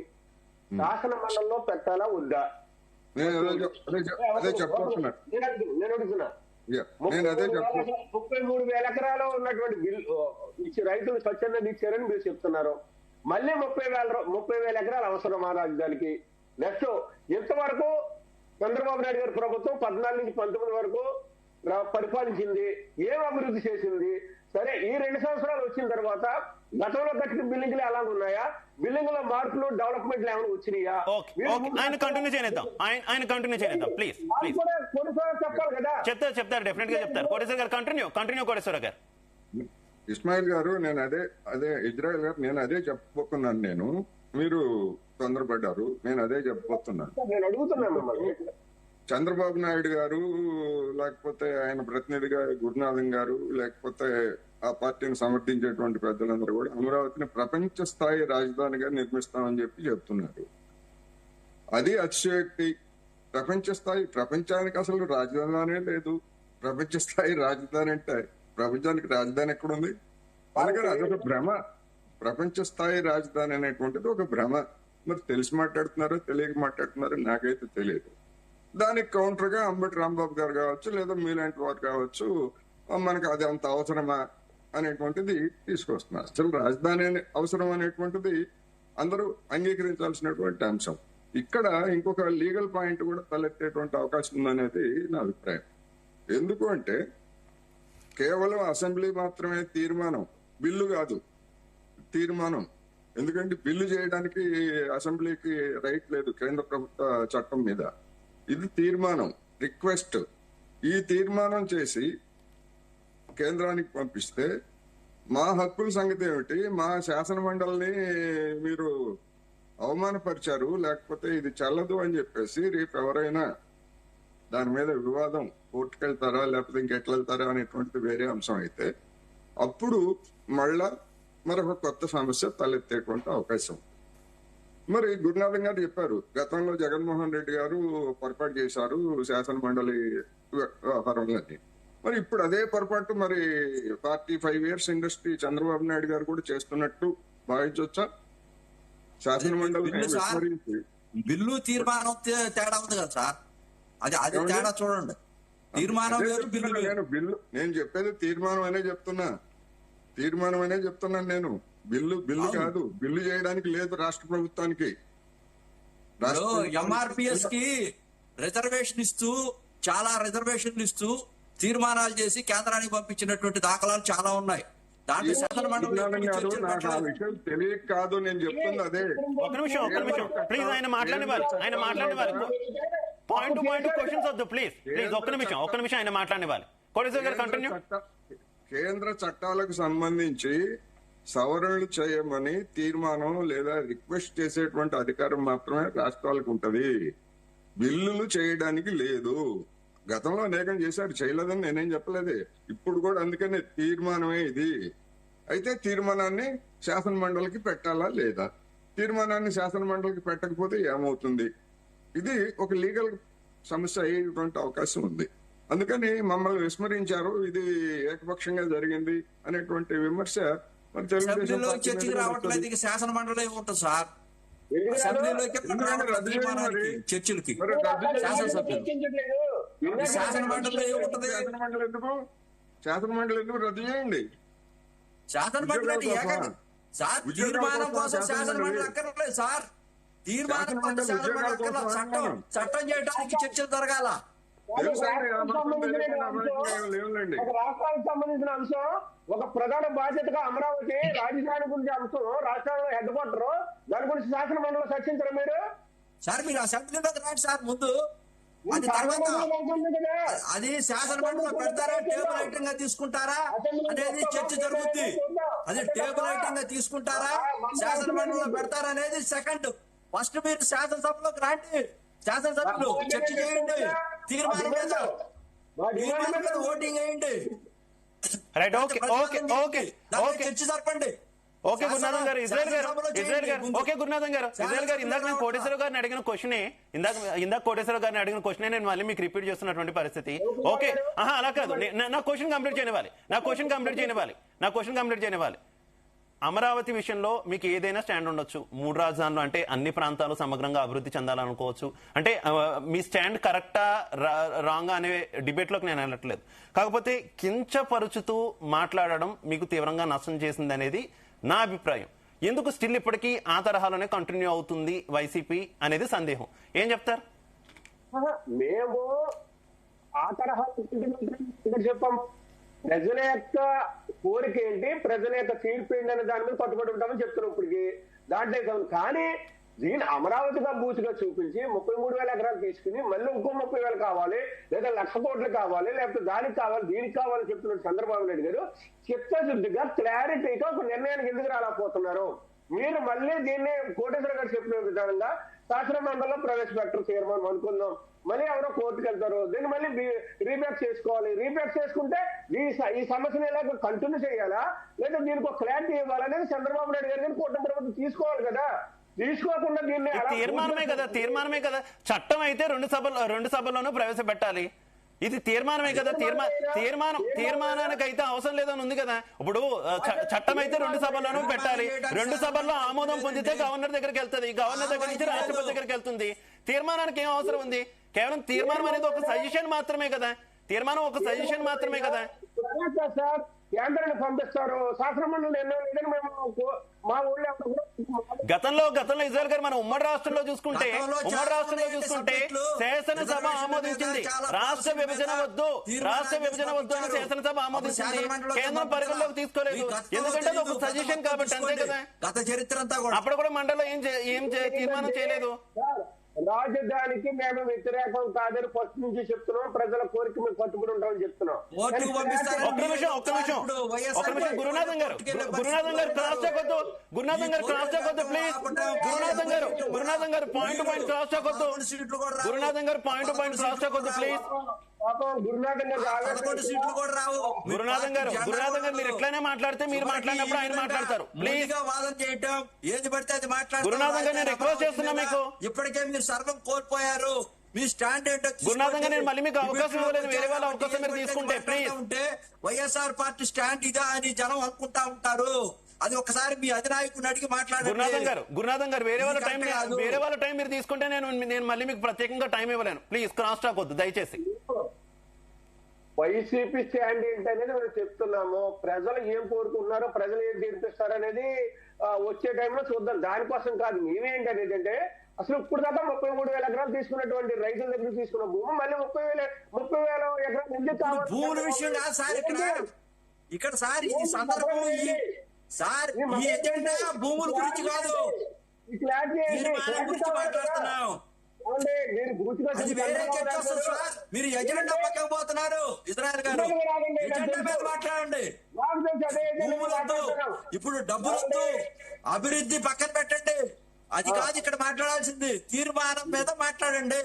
శాసన మండలిలో పెట్టాలా వద్దా? నేను అదే చెప్పబోతున్నా. నేను అడుగుతున్నా, నేను అదే చెప్పు 33,000 ఎకరాలు ఉన్నటువంటి బిల్లు ఇచ్చి రైతులు స్వచ్ఛందంగా ఇచ్చారని మీరు చెప్తున్నారు. మళ్ళీ 30,000 ఎకరాలు అవసరమా రాజధానికి? నెక్స్ట్ ఇంతవరకు చంద్రబాబు నాయుడు గారి ప్రభుత్వం 14 నుంచి 19 వరకు పరిపాలించింది, ఏం అభివృద్ధి చేసింది? సరే, ఈ 2 సంవత్సరాలు వచ్చిన తర్వాత గతంలో కట్టిన బిల్డింగ్లు ఎలా ఉన్నాయా? బిల్డింగ్ లో మార్పులు, డెవలప్మెంట్లు ఏమైనా వచ్చినాయా? ఆయన కంటిన్యూ చేయనిద్దాం ప్లీజ్. చెప్పాలి కదా. చెప్తారు డెఫినెట్ గా చెప్తారు. కోటేశ్వర గారు కంటిన్యూ కోటేశ్వర గారు. ఇస్మాయిల్ గారు, నేను అదే ఇజ్రాయెల్ గారు, నేను అదే చెప్పబోతున్నాను. మీరు తొందరపడ్డారు, నేను అదే చెప్పబోతున్నాను. నేను అడుగుతున్నాను మిమ్మల్ని. చంద్రబాబు నాయుడు గారు, లేకపోతే ఆయన ప్రతినిధిగా గురునాథం గారు, లేకపోతే ఆ పార్టీని సమర్థించేటువంటి పెద్దలందరూ కూడా అమరావతిని ప్రపంచ స్థాయి రాజధానిగా నిర్మిస్తామని చెప్తున్నారు. అది అతిశయోక్తి. ప్రపంచానికి అసలు రాజధానే లేదు. ప్రపంచ స్థాయి రాజధాని అంటే ప్రపంచానికి రాజధాని ఎక్కడుంది? అందుకని అదొక భ్రమ. ప్రపంచ స్థాయి రాజధాని అనేటువంటిది ఒక భ్రమ. మరి తెలిసి మాట్లాడుతున్నారో తెలియక మాట్లాడుతున్నారో నాకైతే తెలియదు. దానికి కౌంటర్ గా అంబటి రాంబాబు గారు కావచ్చు, లేదా మీలాంటి వారు కావచ్చు, మనకు అది అంత అవసరమా అనేటువంటిది తీసుకొస్తున్నారు. అసలు రాజధాని అవసరం అనేటువంటిది అందరూ అంగీకరించాల్సినటువంటి అంశం. ఇక్కడ ఇంకొక లీగల్ పాయింట్ కూడా తలెత్తేటువంటి అవకాశం ఉందనేది నా అభిప్రాయం. ఎందుకు అంటే కేవలం అసెంబ్లీ మాత్రమే తీర్మానం, బిల్లు కాదు తీర్మానం. ఎందుకంటే బిల్లు చేయడానికి అసెంబ్లీకి రైట్ లేదు కేంద్ర ప్రభుత్వ చట్టం మీద. ఇది తీర్మానం, రిక్వెస్ట్. ఈ తీర్మానం చేసి కేంద్రానికి పంపిస్తే మా హక్కుల సంగతి ఏమిటి? మా శాసన మండలిని మీరు అవమానపరిచారు, లేకపోతే ఇది చెల్లదు అని చెప్పేసి రేపు ఎవరైనా దాని మీద వివాదం కోర్టుకు వెళ్తారా లేకపోతే ఇంకెట్లా వెళ్తారా అనేటువంటిది వేరే అంశం అయితే అప్పుడు మళ్ళా మరొక కొత్త సమస్య తలెత్తేటువంటి అవకాశం. మరి గురునాథం గారు చెప్పారు, గతంలో జగన్మోహన్ రెడ్డి గారు పొరపాటు చేశారు శాసన మండలి వ్యవహారంలోని. మరి ఇప్పుడు అదే పొరపాటు మరి 45 years ఇండస్ట్రీ చంద్రబాబు నాయుడు గారు కూడా చేస్తున్నట్టు భావించవచ్చా? శాసన మండలి బిల్లు తీర్మానం తేడా ఉంది కదా సార్, అది తేడా చూడండి. తీర్మానం నేను చెప్పేది తీర్మానం అనే చెప్తున్నాను నేను. బిల్లు కాదు, బిల్లు చేయడానికి లేదు రాష్ట్ర ప్రభుత్వానికి. ఎంఆర్పిఎస్ కి రిజర్వేషన్ ఇస్తూ, చాలా రిజర్వేషన్లు ఇస్తూ తీర్మానాలు చేసి కేంద్రానికి పంపించినటువంటి దాఖలాలు చాలా ఉన్నాయి. దాంట్లో శాసన మండలి నాకు ఆ విషయం తెలియక కాదు నేను చెప్తుంది అదే. ఒక నిమిషం ప్లీజ్, ఆయన మాట్లాడనివ్వాలి. పాయింట్ టు పాయింట్ క్వశ్చన్స్ వద్దు ప్లీజ్. ఒక్క నిమిషం ఆయన మాట్లాడనివ్వాలి. కోటేశ్వర గారు కంటిన్యూ. కేంద్ర చట్టాలకు సంబంధించి సవరణలు చేయమని తీర్మానం లేదా రిక్వెస్ట్ చేసేటువంటి అధికారం మాత్రమే రాష్ట్రాలకు ఉంటది. బిల్లులు చేయడానికి లేదు. గతంలో అనేకం చేశారు, చేయలేదని నేనేం చెప్పలేదే. ఇప్పుడు కూడా అందుకనే తీర్మానమే ఇది. అయితే తీర్మానాన్ని శాసన మండలికి పెట్టాలా లేదా? తీర్మానాన్ని శాసన మండలికి పెట్టకపోతే ఏమవుతుంది? ఇది ఒక లీగల్ సమస్య అయ్యేటువంటి అవకాశం ఉంది. అందుకని మమ్మల్ని విస్మరించారు, ఇది ఏకపక్షంగా జరిగింది అనేటువంటి విమర్శ మరి తెలుగుదేశం చర్చకి రావట్లేదు. శాసన మండలి ఉంటుంది సార్, అసెంబ్లీలోకి చర్చలకి శాసన మండలి ఉంటుంది. శాసన మండలి ఎందుకు రద్దు చేయండి? శాసన మండలి సార్ తీర్మానం కోసం శాసన మండలి అక్కర్లేదు సార్. తీర్మానం వల్ల శాసనమండలి అక్కర్లా. చట్టం చేయడానికి చర్చలు జరగాల. లేవులేండి. ఒక రాష్ట్రానికి సంబంధించిన అంశం, ఒక ప్రధాన బాధ్యతగా అమరావతి రాజధాని గురించి అంశం, రాష్ట్రంలో హెడ్ క్వార్టర్, దాని గురించి శాసన మండలిలో చర్చించరు మీరు? సార్ మీరు అసెంబ్లీలోకి రాండి సార్ ముందు. అది తర్వాత అది శాసన మండలిలో పెడతారా, టేబుల్ ఐటమ్ గా తీసుకుంటారా అనేది చర్చ జరుగుద్ది. అది టేబుల్ ఐటమ్ గా తీసుకుంటారా, శాసన మండలిలో పెడతారా అనేది సెకండ్. ఫస్ట్ మీరు శాసనసభలోకి రాండి, శాసనసభలో చర్చ చేయండి, తీర్మానం మీద ఓటింగ్ వేయండి, right. Okay okay okay okay చర్చ జరపండి. ఓకే గురునాథం గారు, ఇజ్రాయెల్ గారు ఓకే గురునాథం గారు, ఇజ్రాయెల్ గారు, ఇందాక నేను కోటేశ్వర గారిని అడిగిన క్వశ్చనే, ఇందాక కోటేశ్వర గారిని అడిగిన క్వశ్చనే నేను మళ్ళీ మీకు రిపీట్ చేస్తున్నటువంటి పరిస్థితి. ఓకే, అలా కాదు, నా క్వశ్చన్ కంప్లీట్ చేయనివ్వాలి. అమరావతి విషయంలో మీకు ఏదైనా స్టాండ్ ఉండొచ్చు. 3 రాజధానులు అంటే అన్ని ప్రాంతాలు సమగ్రంగా అభివృద్ధి చెందాలనుకోవచ్చు. అంటే మీ స్టాండ్ కరెక్టా రాంగా అనే డిబేట్ లోకి నేను వెళ్ళట్లేదు. కాకపోతే కించపరుచుతూ మాట్లాడడం మీకు తీవ్రంగా నష్టం చేసింది అనేది నా అభిప్రాయం. ఎందుకు స్టిల్ ఇప్పటికీ ఆ తరహాలోనే కంటిన్యూ అవుతుంది వైసీపీ అనేది సందేహం. ఏం చెప్తారు? మేము ఆ తరహా చెప్పాం. ప్రజల యొక్క కోరిక ఏంటి, ప్రజల యొక్క తీర్పు ఏంటి అనే దాని మీద కట్టుబడి ఉంటామని చెప్తున్నాం ఇప్పటికి. దాంట్లో కానీ దీన్ని అమరావతిగా బూచిగా చూపించి 33,000 ఎకరాలు తీసుకుని మళ్ళీ ఇంకో 30,000 కావాలి, లేదా 1,00,000 కోట్లు కావాలి, లేకపోతే దానికి కావాలి దీనికి కావాలని చెప్తున్నారు చంద్రబాబు నాయుడు గారు. చిత్తశుద్ధిగా క్లారిటీగా ఒక నిర్ణయానికి ఎందుకు రాలేకపోతున్నారు? మీరు మళ్ళీ దీన్ని కోటేశ్వర గారు చెప్పిన విధానంగా శాసన మండలిలో ప్రవేశపెట్టరు తీర్మానం అనుకుందాం, మళ్ళీ ఎవరో కోర్టుకు వెళ్తారు, దీన్ని మళ్ళీ రీబ్యాక్ చేసుకోవాలి. రీబ్యాక్ చేసుకుంటే ఈ సమస్యను ఎలాగ కంటిన్యూ చేయాలా, లేదా దీనికి ఒక క్లారిటీ ఇవ్వాలనేది చంద్రబాబు నాయుడు గారు కూటమి ప్రభుత్వం తీసుకోవాలి కదా. తీసుకోకుండా దీన్ని తీర్మానమే కదా. చట్టం అయితే రెండు సభల్లోనూ ప్రవేశపెట్టాలి. ఇది తీర్మానమే కదా. తీర్మానానికి అయితే అవసరం లేదని ఉంది కదా. ఇప్పుడు చట్టం అయితే 2 సభల్లోనూ పెట్టాలి. 2 సభల్లో ఆమోదం పొందితే గవర్నర్ దగ్గరికి వెళ్తుంది, గవర్నర్ దగ్గర నుంచి రాష్ట్రపతి దగ్గరికి వెళ్తుంది. తీర్మానానికి ఏం అవసరం ఉంది? కేవలం తీర్మానం అనేది ఒక సజెషన్ మాత్రమే కదా. తీర్మానం ఒక సజెషన్ మాత్రమే కదా. సార్ కేంద్రాన్ని పంపిస్తారు, శాసనమండలి ఎన్నో లేదని మేము మా ఊళ్ళో గతంలో ఇజ్రాయెల్ గారు మనం ఉమ్మడి రాష్ట్రంలో చూసుకుంటే శాసనసభ ఆమోదించింది. రాష్ట్ర విభజన వద్దు అని శాసనసభ ఆమోదించింది. కేంద్రం పరిగణలోకి తీసుకోలేదు, ఎందుకంటే అది ఒక సజెషన్ కాబట్టి. అంతే కదా. గత చరిత్ర అంతా అప్పుడు కూడా మండలిలో ఏం తీర్మానం చేయలేదు. రాజధానికి మేము వ్యతిరేకం కాదని ఫస్ట్ నుంచి చెప్తున్నాం. ప్రజల కోరిక మేము కట్టుబడి ఉంటామని చెప్తున్నాం. ఒక్క నిమిషం గురునాథం గారు క్రాస్ చెక్కొద్దు. గురునాథం గారు ప్లీజ్. గురునాథం గారు పాయింట్ క్రాస్ చెక్కొద్దు. గురునాథం గారు పాయింట్ క్రాస్ చెక్కొద్దు ప్లీజ్. గురునాథం గారు మీరు ఎట్లనే మాట్లాడితే మీరు మాట్లాడినప్పుడు ఆయన మాట్లాడతారు. ప్లీజ్ వాదన చేయటం ఏది పడితే అది మాట్లాడారు. గురునాథం గారు నేను రిక్వెస్ట్ చేస్తున్నా మీకు. ఇప్పటికే మీరు సర్వం కోల్పోయారు. మీ స్టాండ్ ఏంటో గురునాథం గారు నేను మళ్ళీ మీకు అవకాశం ఇవ్వలేదు. వేరే వాళ్ళ అవకాశం మీరు తీసుకుంటే ప్లీజ్. ఉంటే వైఎస్ఆర్ పార్టీ స్టాండ్ ఇదా అని జనం అనుకుంటా ఉంటారు. అది ఒకసారి మీ అధినాయకుని అడిగి మాట్లాడారు. గురునాథం గారు వేరే వాళ్ళ టైం మీరు తీసుకుంటే నేను మళ్ళీ మీకు ప్రత్యేకంగా టైం ఇవ్వలేను. ప్లీజ్ క్రాస్ టాక్ వద్దు దయచేసి. వైసీపీ స్టాండ్ ఏంటనేది మనం చెప్తున్నాము. ప్రజలు ఏం కోరుకుంటున్నారో, ప్రజలు ఏం తీర్పిస్తారు అనేది వచ్చే టైంలో చూద్దాం. దానికోసం కాదు. మేమేంటి అనేది అంటే అసలు ఇప్పుడు దాకా 33,000 ఎకరాలు తీసుకున్నటువంటి రైతుల దగ్గర తీసుకున్న భూమి మళ్ళీ 30,000 ఎకరాలు ఎందుకు కావాలి? భూముల విషయం కాదు సార్ ఇక్కడ సార్ ఈ సందర్భం సార్ ఈ ఎజెండా భూముల గురించి కాదు, గురించి మాట్లాడుతున్నాం. మీరు ఎజెండా పక్కకు పోతున్నారు. ఇజ్రాయెల్ గారు ఎజెండా మీద మాట్లాడండి. భూములొద్దు, ఇప్పుడు డబ్బులొద్దు, అభివృద్ధి పక్కన పెట్టండి. అది కాదు ఇక్కడ మాట్లాడాల్సింది. తీర్మానం మీద మాట్లాడండి.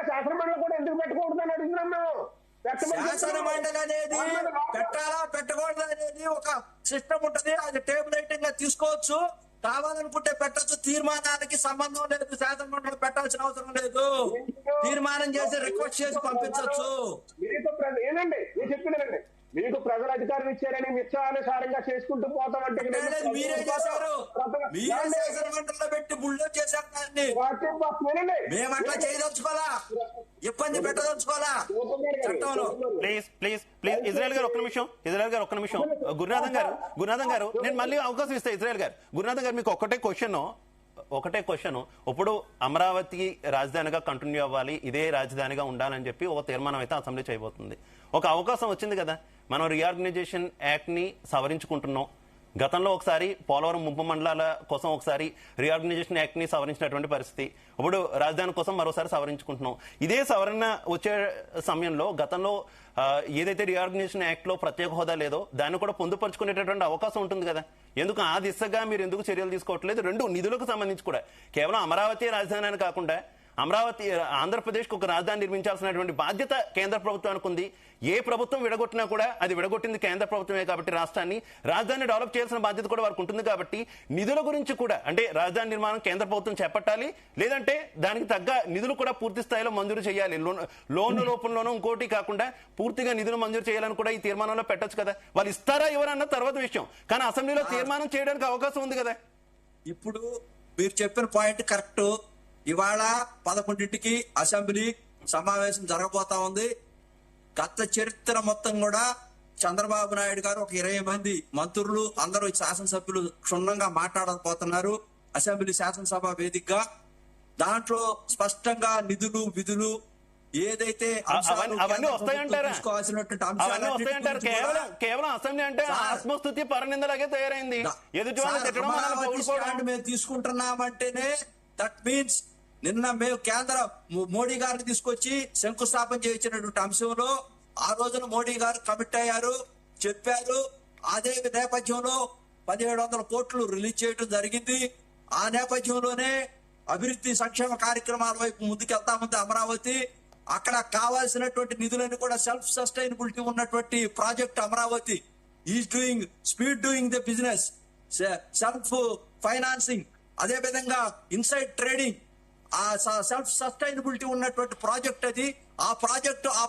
శాసనమండలి కూడా ఎందుకు పెట్టుకుంటుందని అడుగుతున్నాం మేము. శాసన మండలి అనేది పెట్టాలా పెట్టకూడదు అనేది ఒక సిస్టమ్ ఉంటది. అది టేబుల్ ఐటమ్ గా తీసుకోవచ్చు, కావాలనుకుంటే పెట్టచ్చు. తీర్మానానికి సంబంధం లేదు, శాసన మండలి పెట్టాల్సిన అవసరం లేదు. తీర్మానం చేసి రిక్వెస్ట్ చేసి పంపించవచ్చు. ఏనండి నేను చెప్పినండి, మీకు ప్రజలు అధికారం ఇచ్చారని నిత్యానుసారంగా చేసుకుంటూ పోతామంటే మీరే చేశారు. మీరే శాసన మండలిలో పెట్టి బుల్డో చేశారు దాన్ని. మేము అట్లా చేయదలుచుకోవాలా? ఇబ్బంది పెట్టదలుచుకోవాలా చట్టంలో. ప్లీజ్ ప్లీజ్ ప్లీజ్ ఇజ్రాయెల్ గారు ఒక్క నిమిషం, ఇజ్రాయెల్ గారు ఒక్క నిమిషం. గురునాథం గారు నేను మళ్ళీ అవకాశం ఇస్తాను. ఇజ్రాయెల్ గారు, గురునాథం గారు మీకు ఒకటే క్వశ్చన్. ఇప్పుడు అమరావతి రాజధానిగా కంటిన్యూ అవ్వాలి, ఇదే రాజధానిగా ఉండాలని చెప్పి ఒక తీర్మానం అయితే అసెంబ్లీ చేయబోతుంది. ఒక అవకాశం వచ్చింది కదా, మనం రీఆర్గనైజేషన్ యాక్ట్ ని సవరించుకుంటున్నాం. గతంలో ఒకసారి పోలవరం ముంపు మండలాల కోసం ఒకసారి రీఆర్గనైజేషన్ యాక్ట్ ని సవరించినటువంటి పరిస్థితి. ఇప్పుడు రాజధాని కోసం మరోసారి సవరించుకుంటున్నాం. ఇదే సవరణ వచ్చే సమయంలో గతంలో ఏదైతే రీఆర్గనైజేషన్ యాక్ట్ లో ప్రత్యేక హోదా లేదో దాన్ని కూడా పొందుపరుచుకునేటటువంటి అవకాశం ఉంటుంది కదా. ఎందుకు ఆ దిశగా మీరు ఎందుకు చర్యలు తీసుకోవట్లేదు? రెండు నిధులకు సంబంధించి కూడా కేవలం అమరావతి రాజధాని అని కాకుండా అమరావతి ఆంధ్రప్రదేశ్ కు ఒక రాజధాని నిర్మించాల్సినటువంటి బాధ్యత కేంద్ర ప్రభుత్వానికి ఉంది. ఏ ప్రభుత్వం విడగొట్టినా కూడా అది విడగొట్టింది కేంద్ర ప్రభుత్వమే కాబట్టి రాజధాని డెవలప్ చేయాల్సిన బాధ్యత కూడా వారికి ఉంటుంది. కాబట్టి నిధుల గురించి కూడా అంటే రాజధాని నిర్మాణం కేంద్ర ప్రభుత్వం చేపట్టాలి, లేదంటే దానికి తగ్గ నిధులు కూడా పూర్తి స్థాయిలో మంజూరు చేయాలి. లోన్ల రూపంలోనూ ఇంకోటి కాకుండా పూర్తిగా నిధులు మంజూరు చేయాలని కూడా ఈ తీర్మానంలో పెట్టొచ్చు కదా. వాళ్ళు ఇస్తారా ఎవరన్న తర్వాత విషయం, కానీ అసెంబ్లీలో తీర్మానం చేయడానికి అవకాశం ఉంది కదా. ఇప్పుడు మీరు చెప్పిన పాయింట్ కరెక్ట్. ఇవాళ 11ంటికి అసెంబ్లీ సమావేశం జరగబోతా ఉంది. గత చరిత్ర మొత్తం కూడా చంద్రబాబు నాయుడు గారు ఒక 20 మంది మంత్రులు అందరూ శాసనసభ్యులు క్షుణ్ణంగా మాట్లాడకపోతున్నారు అసెంబ్లీ శాసనసభ వేదికగా. దాంట్లో స్పష్టంగా నిధులు విధులు ఏదైతే అవన్నీ వస్తాయంటారా? కేవలం అసెంబ్లీ అంటే ఆత్మస్థుతి పరనిందలాగే తయారైంది. ఎదుటి మేము తీసుకుంటున్నామంటేనే దట్ మీన్స్ నిన్న మేము కేంద్ర మోడీ గారిని తీసుకొచ్చి శంకుస్థాపన చేయించినటువంటి అంశంలో ఆ రోజున మోడీ గారు కమిట్ అయ్యారు, చెప్పారు. అదే నేపథ్యంలో 1700 కోట్లు రిలీజ్ చేయడం జరిగింది. ఆ నేపథ్యంలోనే అభివృద్ధి సంక్షేమ కార్యక్రమాల వైపు ముందుకెళ్తామంది అమరావతి. అక్కడ కావాల్సినటువంటి నిధులను కూడా సెల్ఫ్ సస్టైనబిలిటీ ఉన్నటువంటి project Amaravati is doing the business, self financing, అదే విధంగా ఇన్సైడ్ ట్రేడింగ్, ఆ సెల్ఫ్ సస్టైనబిలిటీ ఉన్నటువంటి ప్రాజెక్ట్ అది. ఆ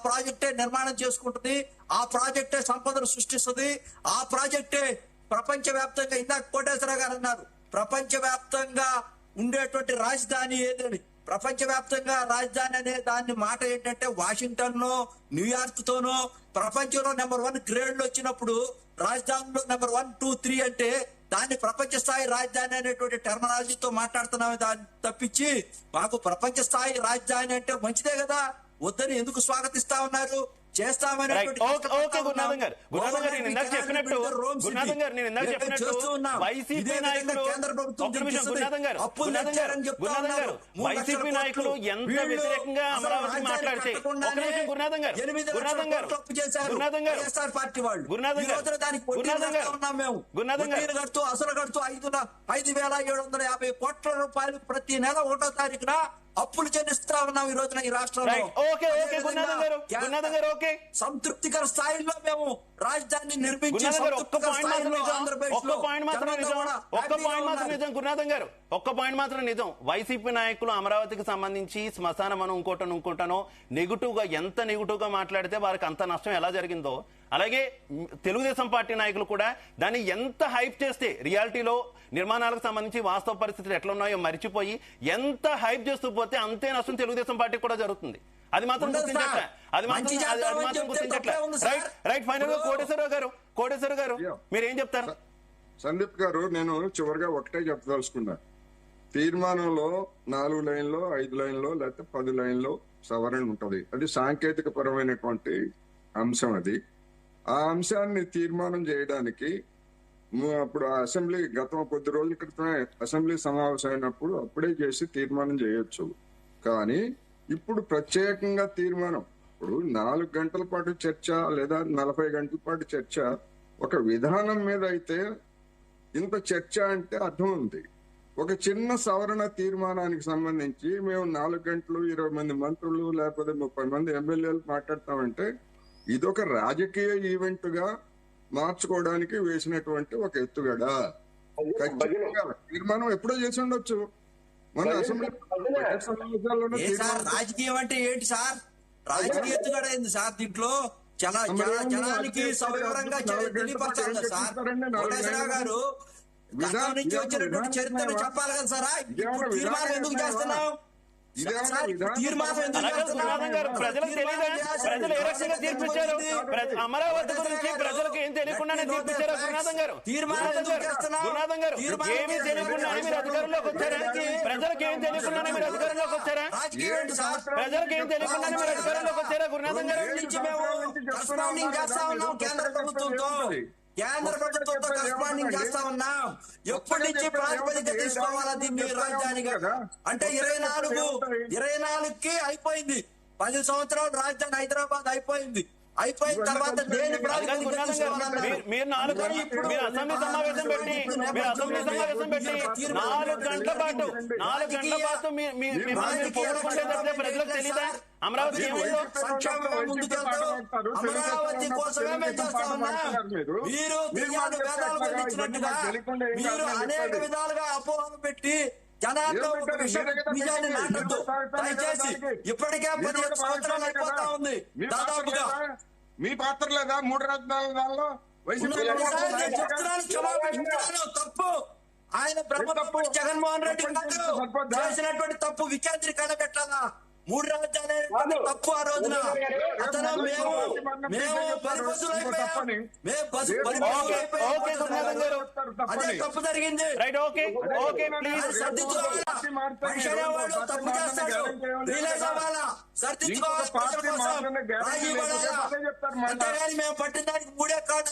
ప్రాజెక్టే నిర్మాణం చేసుకుంటుంది, ఆ ప్రాజెక్టే సంపదను సృష్టిస్తుంది, ఆ ప్రాజెక్టే ప్రపంచవ్యాప్తంగా ఇందాక కోటేశ్వరరావు గారు అన్నారు ప్రపంచవ్యాప్తంగా ఉండేటువంటి రాజధాని ఏదని. ప్రపంచవ్యాప్తంగా రాజధాని అనే దాని మాట ఏంటంటే వాషింగ్టన్ నో న్యూయార్క్ తోనో ప్రపంచంలో నెంబర్ 1 గ్రేడ్లు వచ్చినప్పుడు రాజధానిలో నెంబర్ 1, 2, 3 అంటే దాన్ని ప్రపంచ స్థాయి రాజధాని అనేటువంటి టెర్మినాలజీతో మాట్లాడుతున్నామే దాన్ని తప్పించి మాకు ప్రపంచ స్థాయి రాజధాని అంటే మంచిదే కదా, వద్దని ఎందుకు స్వాగతిస్తా ఉన్నారు? వైసీపీ నాయకులు ఎంత వ్యతిరేకంగా అమరావతి మాట్లాడితే అసలు కడుతూ 5,750 కోట్ల రూపాయలు ప్రతి నెల 1వ తారీఖున అప్పులు చెల్లిస్తా ఉన్నాం ఈ రోజున ఈ రాష్ట్రంలో. సంతృప్తికర స్థాయిలో మేము రాజధాని నిర్మించి ఒక్క పాయింట్ మాత్రం నిజం. వైసీపీ నాయకులు అమరావతికి సంబంధించి శ్మశానం మనం ఇంకోటనో ఎంత నెగిటివ్ గా మాట్లాడితే వారికి అంత నష్టం ఎలా జరిగిందో, అలాగే తెలుగుదేశం పార్టీ నాయకులు కూడా దాన్ని ఎంత హైప్ చేస్తే రియాలిటీలో నిర్మాణాలకు సంబంధించి వాస్తవ పరిస్థితులు ఎట్లా ఉన్నాయో మరిచిపోయి ఎంత హైప్ చేస్తూ పోతే అంతే నష్టం తెలుగుదేశం పార్టీ కూడా జరుగుతుంది. అది మాత్రం గుర్తించట్లే. రైట్. ఫైనల్ గా కోటేశ్వరరావు గారు మీరేం చెప్తారు? సందీప్ గారు, నేను చివరిగా ఒకటే చెప్పదలుచుకున్నా. తీర్మానంలో 4 లైన్లో 5 లైన్లో లేకపోతే 10 లైన్లో సవరణ ఉంటది. అది సాంకేతిక పరమైనటువంటి అంశం. అది ఆ అంశాన్ని తీర్మానం చేయడానికి అప్పుడు అసెంబ్లీ గతం కొద్ది రోజుల క్రితమే అసెంబ్లీ సమావేశం అయినప్పుడు అప్పుడే చేసి తీర్మానం చేయొచ్చు. కానీ ఇప్పుడు ప్రత్యేకంగా తీర్మానం, ఇప్పుడు 4 గంటల పాటు చర్చ లేదా 40 గంటల పాటు చర్చ ఒక విధానం మీద అయితే ఇంత చర్చ అంటే అర్థం ఉంది. ఒక చిన్న సవరణ తీర్మానానికి సంబంధించి మేము 4 గంటలు 20 మంది మంత్రులు లేకపోతే 30 మంది ఎమ్మెల్యేలు మాట్లాడతామంటే ఇదొక రాజకీయ ఈవెంట్ గా మార్చుకోవడానికి వేసినటువంటి ఒక ఎత్తుగడ. తీర్మానం ఎప్పుడో చేసి ఉండొచ్చు. మన అసెంబ్లీ రాజకీయం అంటే ఏంటి సార్? రాజకీయ ఎత్తుగడ ఏంది సార్? దీంట్లో జనానికి సవివరంగా తెలియపరచాలి సార్. కోటేశ్వరరావు గారు గతం నుంచి వచ్చినటువంటి చరిత్రను చెప్పాలి కదా సార్. ఇప్పుడు తీర్మానం ఎందుకు చేస్తున్నాం? ఇదేమన్నా విధానం తీర్మానం ఎందుకు అలాగే గురునాథం గారు ప్రజలకు తెలియదా? ప్రజలు ఏ రకంగా తీర్పిచ్చారు? అమరావతి గురించి ప్రజలకు ఏం తెలియకుండానే తీర్పిచ్చారా గురునాథం గారు? గురునాథం గారు ఏమీ తెలియకుండానే మీరు అధికారంలోకి వచ్చారా? ప్రజలకు ఏం తెలియకుండానే మీరు అధికారంలోకి వచ్చారా? ప్రజలకు ఏం తెలియకుండానే మీరు అధికారంలోకి వచ్చారా గురునాథం గారు? కరస్పాండింగ్ చేస్తా ఉన్నాం కేంద్ర ప్రభుత్వంతో కరస్పాండింగ్ చేస్తా ఉన్నాం. ఎప్పటి నుంచి ప్రాతిపదిక తీసుకోవాలా దీన్ని రాజధానిగా? అంటే 24కి అయిపోయింది. 10 సంవత్సరాలు రాజధాని హైదరాబాద్ అయిపోయింది. అయిపోయిన తర్వాత దేని ప్రాతిపదిక తీసుకోవాలన్నా మీరు 4 అసెంబ్లీ సమావేశం పెట్టి 4 గంటల పాటు ప్రజలకు తెలీదా అమరావతి ఏమైందో? సంక్షేమంగా ముందుకెళ్తాం. అమరావతి కోసమే మేము చేస్తా ఉన్నాం. మీరు దెయ్యాలు వేదాలు పండించినట్టుగా మీరు అనేక విధాలుగా అపోహలు పెట్టి జనాల్లో ఒక నిజాన్ని నాటద్దు దయచేసి. ఇప్పటికే 15 సంవత్సరాలు అయిపోతా ఉంది దాదాపుగా. మీ పాత్ర లేదా 3 రాజధానుల దానిలో వైసీపీ తప్పు ఆయన ప్రభుత్వం జగన్మోహన్ రెడ్డి చేసినటువంటి తప్పు వికేంద్రీకరణ పెట్టాలా? 3 రాజధానులు తప్పు. ఆ రోజున అతను మేము అదే తప్పు జరిగింది. సర్దించుకోవాలా? తప్పు చేస్తాడు రిలీజ్ అవ్వాలా? సర్దించుకోవాలా? అంతేగాని మేము పట్టిన దానికి 3 కాదు.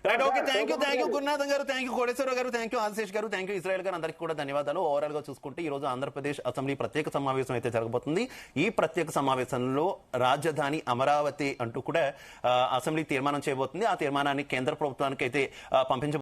Right, okay, thank you Gurunatham గారు, థ్యాంక్ యూ కోటేశ్వరరావు గారు, థ్యాంక్ యూ ఆశీష్ గారు, థ్యాంక్ యూ ఇజ్రాయెల్ గారు, అందరికీ కూడా ధన్యవాదాలు. ఓవరాల్ గా చూసుకుంటే ఈ రోజు ఆంధ్రప్రదేశ్ అసెంబ్లీ ప్రత్యేక సమావేశం అయితే జరగబోతుంది. ఈ ప్రత్యేక సమావేశంలో రాజధాని అమరావతి అంటూ కూడా అసెంబ్లీ తీర్మానం చేయబోతుంది. ఆ తీర్మానాన్ని కేంద్ర ప్రభుత్వానికి అయితే పంపించబోతుంది.